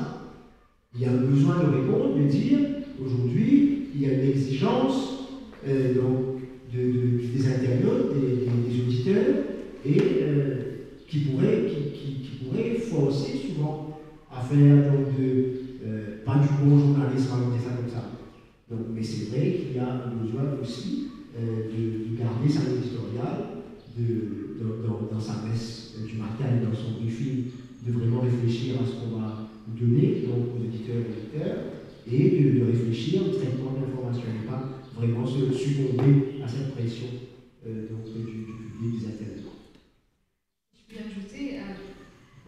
Il y a un besoin de répondre, de dire aujourd'hui, il y a une exigence des internautes, des auditeurs et qui pourrait forcer souvent à faire donc, pas du bon journalisme, on va dire ça comme ça. Donc, mais c'est vrai qu'il y a un besoin aussi de garder sa ligne éditoriale dans sa messe du matin et dans son briefing, de vraiment réfléchir à ce qu'on va donner donc, aux auditeurs et auditeurs et de réfléchir au traitement de l'information et pas vraiment se succomber à cette pression donc, du public, des internautes. Je peux ajouter,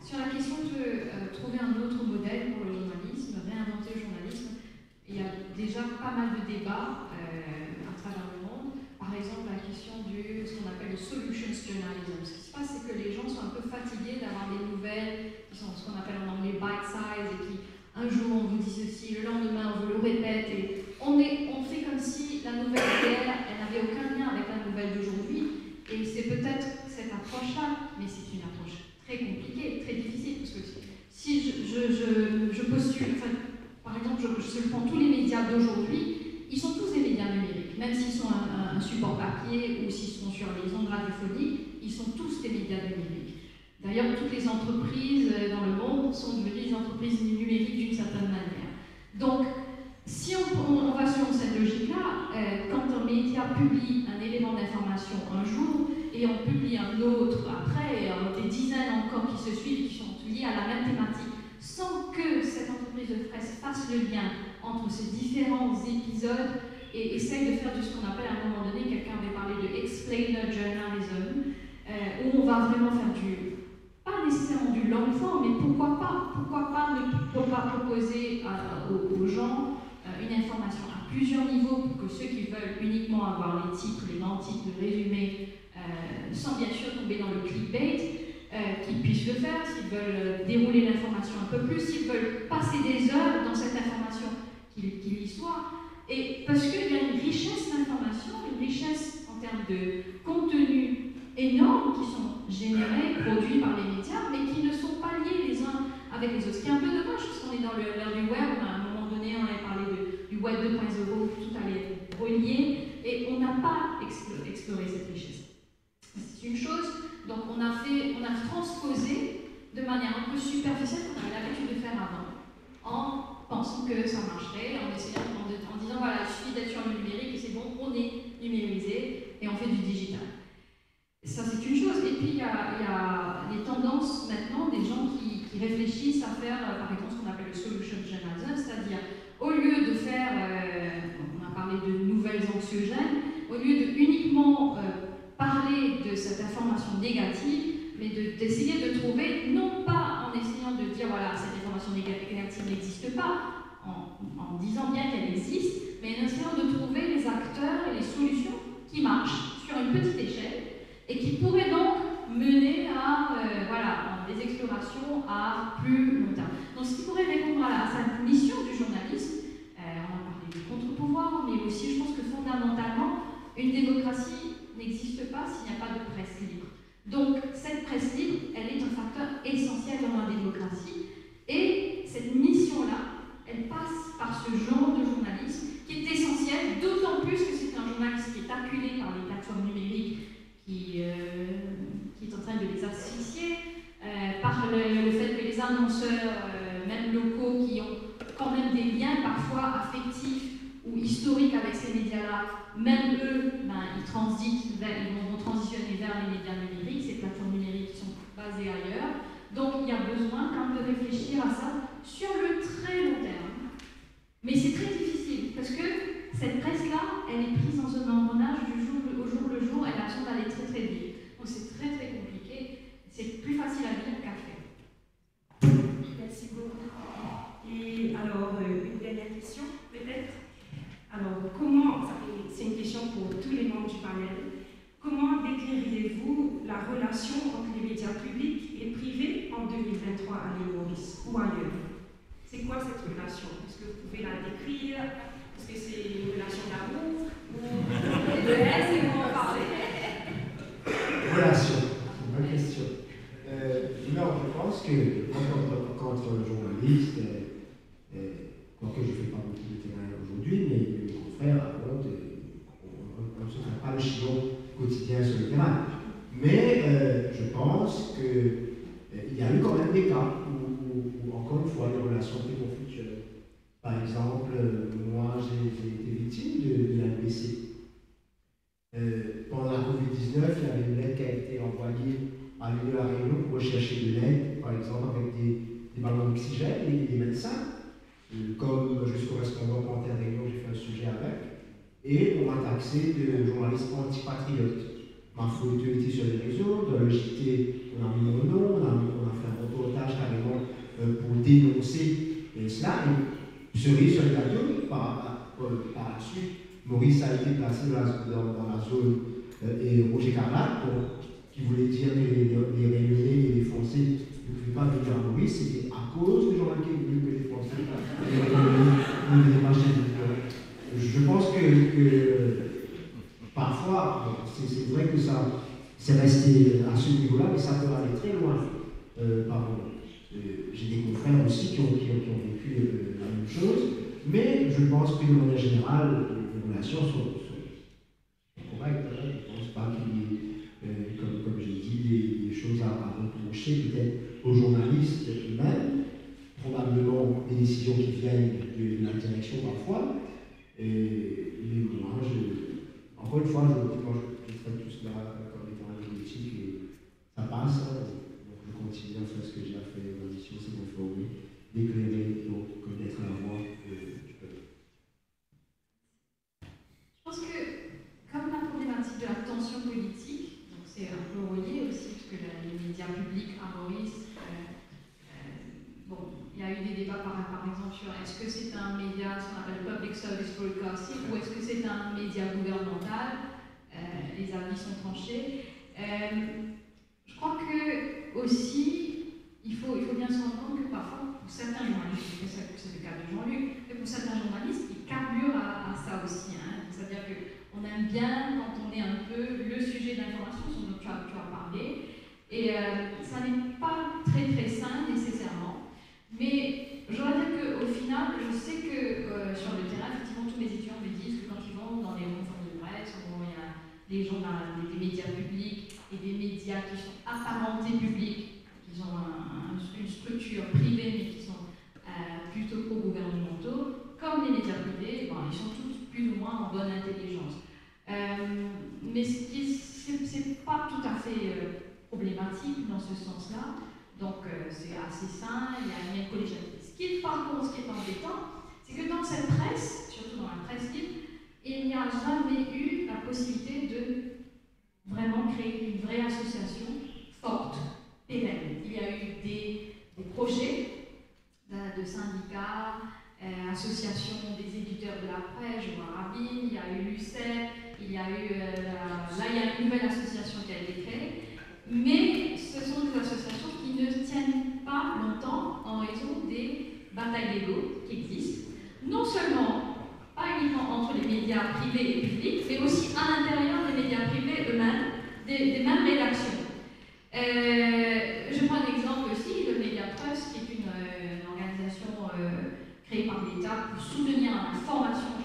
sur la question de trouver un autre modèle pour le journalisme, réinventer le journalisme, il y a déjà pas mal de débats à travers le monde. Par exemple, la question de ce qu'on appelle le solutions journalism. Ce qui se passe, c'est que les gens sont un peu fatigués d'avoir des nouvelles qui sont ce qu'on appelle en anglais bite size et qui, un jour, on vous dit ceci, le lendemain, on vous le répète et on fait comme si la nouvelle d'hier, elle n'avait aucun lien avec la nouvelle d'aujourd'hui. Et c'est peut-être cette approche-là, mais c'est une approche très compliquée, très difficile, parce que si je postule, enfin, par exemple, je prends tous les médias d'aujourd'hui, ils sont tous des médias numériques, même s'ils sont un support papier ou s'ils sont sur les ondes radiophoniques, ils sont tous des médias numériques. D'ailleurs, toutes les entreprises dans le monde sont devenues des entreprises numériques d'une certaine manière. Donc, si on va selon cette logique-là, quand un média publie un élément d'information un jour et on publie un autre après, des dizaines encore qui se suivent, qui sont liés à la même thématique, sans que cette entreprise de presse fasse le lien entre ces différents épisodes et essaye de faire de ce qu'on appelle à un moment donné, quelqu'un avait parlé de explainer journalism, où on va vraiment faire pas nécessairement du long form, mais pourquoi pas ne pas proposer aux gens une information à plusieurs niveaux pour que ceux qui veulent uniquement avoir les titres, les grands titres, le résumé, sans bien sûr tomber dans le clickbait, qu'ils puissent le faire, s'ils veulent dérouler l'information un peu plus, s'ils veulent passer des heures dans cette information qu'ils l'histoire. Et parce qu'il y a une richesse d'information, une richesse en termes de contenu énorme qui sont générés, produits par les médias, mais qui ne sont pas liés les uns avec les autres. Ce qui est un peu dommage, parce qu'on est dans l'ère du web, à un moment donné, on avait parlé du web 2.0, tout allait être relié, et on n'a pas exploré cette richesse. C'est une chose, donc on a transposé de manière un peu superficielle qu'on avait l'habitude de faire avant, en pensant que ça marcherait, en disant voilà, il suffit d'être sur le numérique et c'est bon, on est numérisé et on fait du digital. Ça c'est une chose, et puis il y a les tendances maintenant des gens qui réfléchissent à faire par exemple ce qu'on appelle le solution journalism, c'est-à-dire au lieu de faire, on a parlé de nouvelles anxiogènes, au lieu de uniquement parler de cette information négative, mais d'essayer de trouver, non pas en essayant de dire voilà, cette information négative n'existe pas, en disant bien qu'elle existe, mais en essayant de trouver les acteurs et les solutions qui marchent sur une petite échelle et qui pourraient donc mener à des explorations à plus long terme. Donc ce qui pourrait répondre à cette mission du journalisme, on a parlé du contre-pouvoir, mais aussi je pense que fondamentalement, une démocratie n'existe pas s'il n'y a pas de presse libre. Donc cette presse libre, elle est un facteur essentiel dans la démocratie et cette mission-là, elle passe par ce genre de journalisme qui est essentiel, d'autant plus que c'est un journalisme qui est acculé par les plateformes numériques qui est en train de les asphyxier, par le fait que les annonceurs, même locaux, qui ont quand même des liens parfois affectifs ou historiques avec ces médias-là, même eux, ils vont transitionner vers les médias numériques, ces plateformes numériques qui sont basées ailleurs. Donc il y a besoin quand même de réfléchir à ça sur le très long terme. Mais c'est très difficile, parce que cette presse-là, elle est prise dans un engrenage du jour le jour, elle a besoin d'aller très très vite. Donc c'est très très compliqué, c'est plus facile à dire qu'à faire. Merci beaucoup. Et alors, une dernière question, peut-être. Alors, c'est une question pour tous les membres du panel, comment décririez-vous la relation entre les médias publics et privés en 2023 à l'île Maurice ou ailleurs? C'est quoi cette relation? Est-ce que vous pouvez la décrire? Est-ce que c'est une relation d'amour ou de haine? C'est comment on parle? Relation, c'est une bonne question. Non, je pense que contre journaliste, quoique je ne fais pas beaucoup de terrain aujourd'hui, mais mes confrères, on ne se fait pas le chignon quotidien. quotidien sur le terrain. Mais je pense qu'il y a eu quand même des cas où, encore une fois, les relations étaient conflictuelles. Par exemple, moi, j'ai été victime de la BC. Pendant la Covid-19, il y avait une lettre qui a été envoyée à l'île de la Réunion pour rechercher de l'aide, par exemple avec des ballons d'oxygène et des médecins. Comme je suis correspondant pour Inter-Réunion, j'ai fait un sujet avec. Et on m'a taxé de journaliste antipatriote. Ma photo était sur les réseaux, dans le JT, on a mis mon nom, on a fait un reportage carrément pour dénoncer cela. Et cerise sur le gâteau, par la suite, Maurice a été placé dans la zone et Roger Carnac, qui voulait dire que les Réunionnais et les Français ne pouvaient pas venir à Maurice, c'était à cause de Jean-Marc Guéry que les Français et les Réunionnais ne venaient pas chez nous. Je pense que parfois, c'est vrai que ça c'est resté à ce niveau-là, mais ça peut aller très loin. J'ai des confrères aussi qui ont vécu la même chose, mais je pense que de manière générale, les relations sont correctes. Je ne pense pas qu'il y ait, comme j'ai dit, des choses à reprocher peut-être aux journalistes eux-mêmes, probablement des décisions qui viennent de la direction parfois. Mais moi, encore une fois, je traite tout cela comme étant politique et ça passe. Donc je continue à faire ce que j'ai à faire. Ma mission, c'est d'informer, d'éclairer, donc connaître la voix du peuple. Je pense que, comme la problématique de la tension politique, donc c'est un peu relié aussi, parce que les médias publics à Maurice, bon, il y a eu des débats par exemple sur est-ce que c'est un média, ce qu'on appelle public service broadcasting, ou est-ce que c'est un média gouvernemental. Les avis sont tranchés. Je crois que aussi, il faut bien se rendre compte que parfois, pour certains journalistes, c'est le cas de Jean-Luc, mais pour certains journalistes, ils carburent à ça aussi. Hein. C'est-à-dire qu'on aime bien quand on est un peu le sujet d'information dont tu as parlé, et ça n'est pas très très sain nécessairement. Mais je dois dire qu'au final, je sais que sur le terrain, effectivement, tous les étudiants me disent que quand ils vont dans les conférences de presse, où il y a des gens des médias publics et des médias qui sont apparentés publics, qui ont une structure privée mais qui sont plutôt pro-gouvernementaux, comme les médias privés, bon, ils sont tous plus ou moins en bonne intelligence. Mais c'est pas tout à fait problématique dans ce sens-là. Donc c'est assez sain, il y a une collégialité. Par contre, ce qui est embêtant, c'est que dans cette presse, surtout dans la presse libre, il n'y a jamais eu la possibilité de vraiment créer une vraie association forte, pérenne. Il y a eu des projets de syndicats, associations des éditeurs de la presse, je vois Rabin, il y a eu l'UCEP, il y a eu là il y a une nouvelle association qui a été créée, mais ce sont des associations qui ne tiennent pas longtemps en raison des batailles d'ego qui existent, non seulement pas uniquement entre les médias privés et publics, mais aussi à l'intérieur des médias privés eux-mêmes, des mêmes rédactions. Je prends un exemple aussi, le Media Trust, qui est une organisation créée par l'État pour soutenir la formation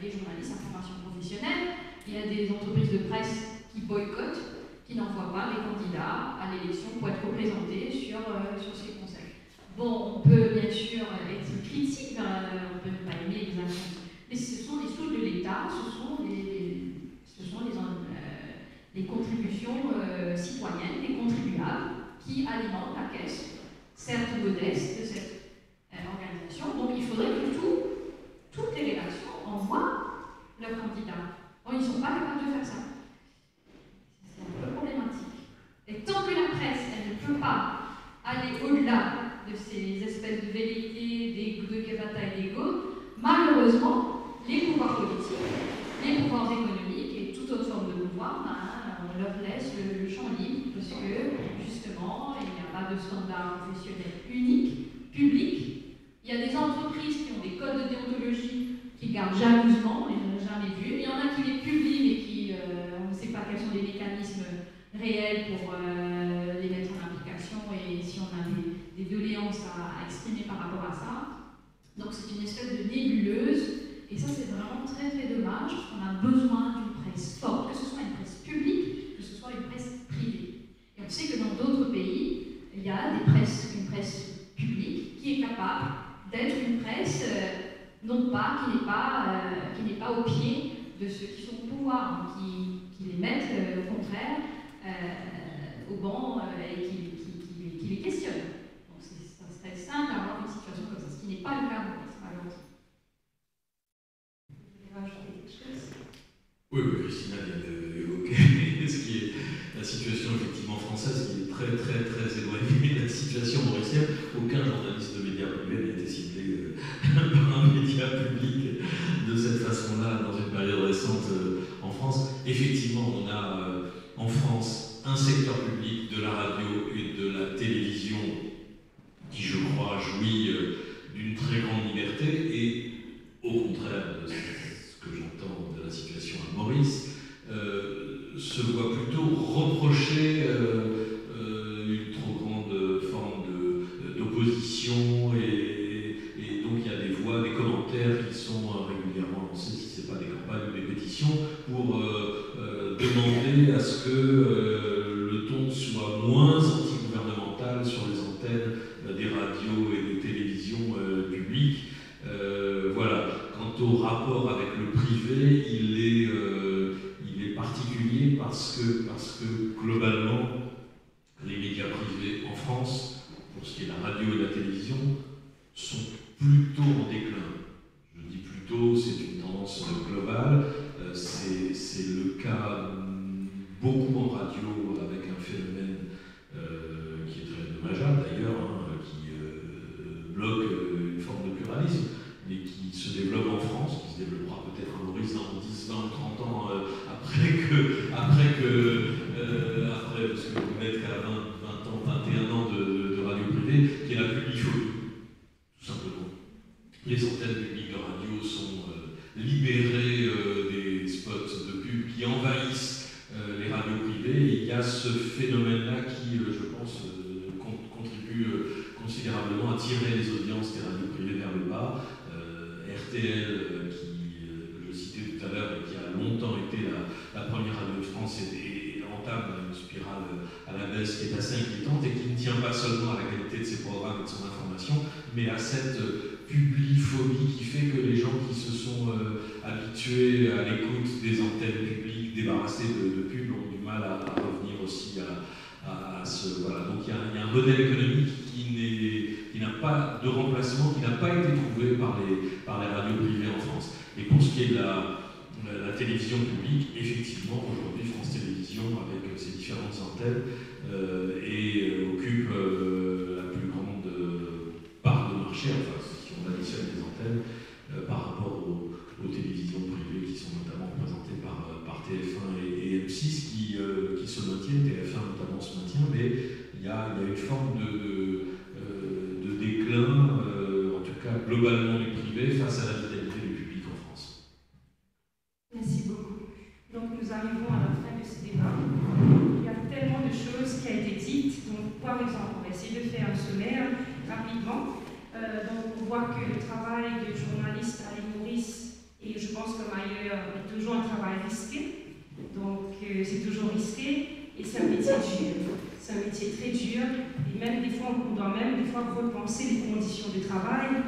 des journalistes, la formation professionnelle. Il y a des entreprises de presse qui boycottent, qui n'envoient pas les candidats à l'élection pour être représentés sur ces conseils. Bon, on peut bien sûr être critique, on peut ne pas aimer les actions, mais ce sont des sous de l'État, ce sont les contributions citoyennes, des contribuables qui alimentent la caisse, certes modeste, de cette organisation. Donc il faudrait que toutes les rédactions envoient leurs candidats. Bon, ils ne sont pas capables de faire ça. C'est un peu problématique. Et tant que la presse, elle ne peut pas aller au-delà de ces espèces de velléités, de batailles d'ego, malheureusement, les pouvoirs politiques, les pouvoirs économiques et toute autre forme de pouvoir, on leur laisse le champ libre parce que, justement, il n'y a pas de standard professionnel unique, public. Il y a des entreprises qui ont des codes de déontologie qui gardent jalousement, on ne les a jamais vus. Il y en a qui les publient mais qui, on ne sait pas quels sont les mécanismes réels pour les mettre en application et si on a des doléances à exprimer par rapport à ça. Donc c'est une espèce de nébuleuse et ça c'est vraiment très très dommage parce qu'on a besoin d'une presse forte, que ce soit une presse publique voir, qui les mettent au contraire au banc et qui les questionnent. Donc ça serait simple d'avoir une situation comme ça, ce qui n'est pas le cas de Maurice, malheureusement. Vous voulez rajouter quelque chose? Oui, Christina vient d'évoquer ce qui est la situation effectivement française, qui est très éloignée de la situation mauricienne. Aucun journaliste de médias privés n'a été ciblé par un média public de cette façon-là dans une période récente en France. Effectivement, on a en France un secteur public de la radio et de la télévision qui, je crois, jouit d'une très grande liberté et, au contraire de ce que j'entends de la situation à Maurice, se voit plutôt reprocher une trop grande forme d'opposition et donc il y a des voix, des commentaires qui sont régulièrement lancés, si ce n'est pas des campagnes ou des pétitions, pour demander à ce que le ton soit moins anti-gouvernemental sur les antennes des radios et des télévisions publiques. Voilà. Quant au rapport avec le privé, il est particulier parce que globalement, les médias privés en France, pour ce qui est de la radio et de la télévision, sont plutôt en déclin. Je dis plutôt, c'est une tendance globale. C'est le cas beaucoup en radio avec un phénomène qui est très dommageable d'ailleurs, qui bloque une forme de pluralisme, mais qui se développe en France, qui se développera peut-être à Maurice dans 10, 20 ou 30 ans après, parce que vous n'êtes qu'à 20 ans, 21 ans de radio privée, qui est la publiphonie, tout simplement. Les antennes publiques de radio sont libérées des spots de pub qui envahissent les radios privées. Et il y a ce phénomène-là qui, je pense, contribue considérablement à tirer les audiences des radios privées vers le bas. RTL, que je citais tout à l'heure et qui a longtemps été la première radio de France et entame une spirale à la baisse qui est assez inquiétante et qui ne tient pas seulement à la qualité de ses programmes et de son information, mais à cette publiphobie qui fait que les gens qui se sont habitués à l'écoute des antennes publiques débarrassées de pubs ont du mal à revenir aussi à ce... Voilà. Donc il y a un modèle économique qui n'a pas de remplacement, qui n'a pas été trouvé par les radios privées en France. Et pour ce qui est de la télévision publique, effectivement, aujourd'hui, France Télévisions, avec ses différentes antennes, occupe la plus grande part de marché, enfin, si on additionne les antennes, par rapport aux télévisions privées qui sont notamment représentées par TF1 et M6 qui se maintiennent, TF1 notamment se maintient, mais il y a une forme de déclin, en tout cas globalement du privé, face à la vitalité du public en France. Merci beaucoup. Donc nous arrivons à la fin de ce débat. Il y a tellement de choses qui ont été dites. Donc, par exemple, on va essayer de faire un sommaire rapidement. Donc on voit que le travail de journaliste à l'île Maurice, et je pense comme ailleurs, est toujours un travail risqué. Donc c'est toujours risqué et c'est un métier dur. C'est un métier très dur et même des fois on doit même des fois repenser les conditions de travail.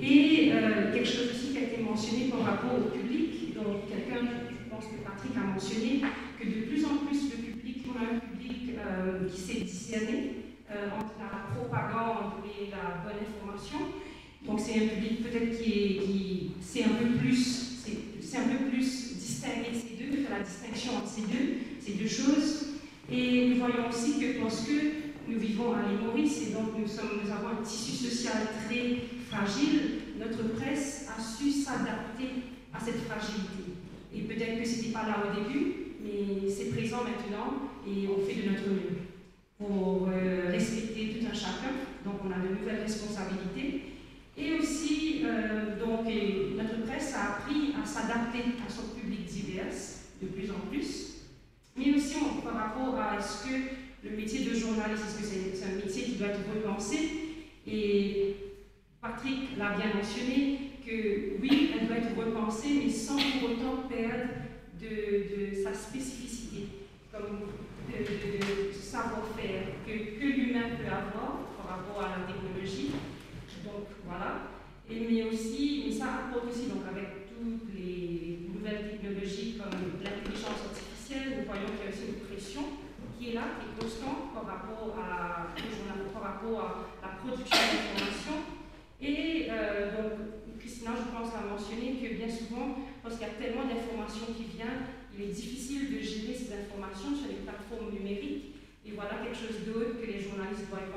Et quelque chose aussi qui a été mentionné par rapport au public. Donc quelqu'un, je pense que Patrick a mentionné que de plus en plus le public, on a un public qui s'est discerné entre la propagande et la bonne information. Donc c'est un public peut-être qui c'est un peu plus distinguer ces deux, faire la distinction entre ces deux choses. Et nous voyons aussi que parce que nous vivons à l'île Maurice et donc nous avons un tissu social très fragile, notre presse a su s'adapter à cette fragilité. Et peut-être que ce n'était pas là au début, mais c'est présent maintenant et on fait de notre mieux pour respecter tout un chacun. Donc on a de nouvelles responsabilités. Et aussi, notre presse a appris à s'adapter à son public divers, de plus en plus. Mais aussi par rapport à est-ce que le métier de journaliste, est-ce que c'est un métier qui doit être repensé? Et Patrick l'a bien mentionné, que oui, elle doit être repensée, mais sans pour autant perdre de sa spécificité, comme de savoir-faire que l'humain peut avoir par rapport à la technologie. Donc voilà. Mais ça apporte aussi, donc avec toutes les nouvelles technologies comme l'intelligence qui est là, qui est constant par rapport à la production d'informations. Et donc, Christina, je pense, a mentionné que bien souvent, parce qu'il y a tellement d'informations qui viennent, il est difficile de gérer ces informations sur les plateformes numériques. Et voilà quelque chose d'autre que les journalistes doivent y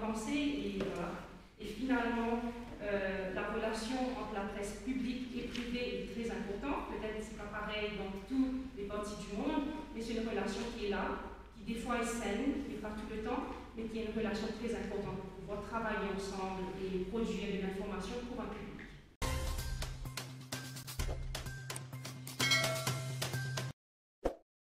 penser. Et, voilà. Et finalement, la relation entre la presse publique et privée est très importante. Peut-être que ce n'est pas pareil dans toutes les parties du monde, mais c'est une relation qui est là, qui des fois est saine, mais pas tout le temps, mais qui est une relation très importante pour pouvoir travailler ensemble et produire de l'information pour un public.